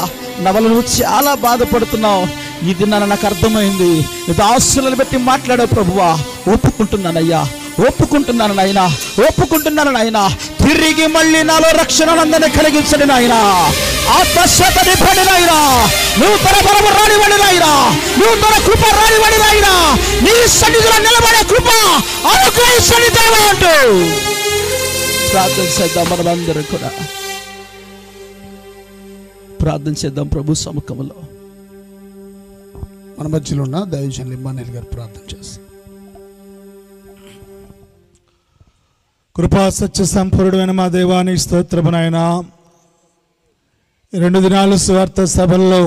నా వల్ల నువ్వు చాలా బాధపడుతున్నావు. ఇది నాకు అర్థమైంది. దాసులను బట్టి మాట్లాడావు ప్రభువా. ఒప్పుకుంటున్నానయ్యా, ఒప్పుకుంటున్నాను నాయనా, ఒప్పుకుంటున్నాను నాయనా. తిరిగి మళ్ళీ నాలో రక్షణనందరినీ కలిగించండి నాయనా. ఆత్మశ్వత నింపండి నాయనా. నూతన బలము రానివ్వండి నాయనా. నూతన కృప రానివ్వండి నాయనా. నీ సన్నిధిలో నిలబడే కృప అనుగ్రహించండి దేవా అంటూ ప్రార్థన చేద్దాం. మనమందరం కూడా ప్రార్థన చేద్దాం ప్రభు సముఖంలో. మన మధ్యలో ఉన్న దైవజనులు ఇమ్మానుయేల్ గారు ప్రార్థన చేస్తారు. కృపా సత్య సంపూర్ణమైన మా దేవానికి స్తోత్రము నాయనా. 2 దినాలు సువార్త సభల్లో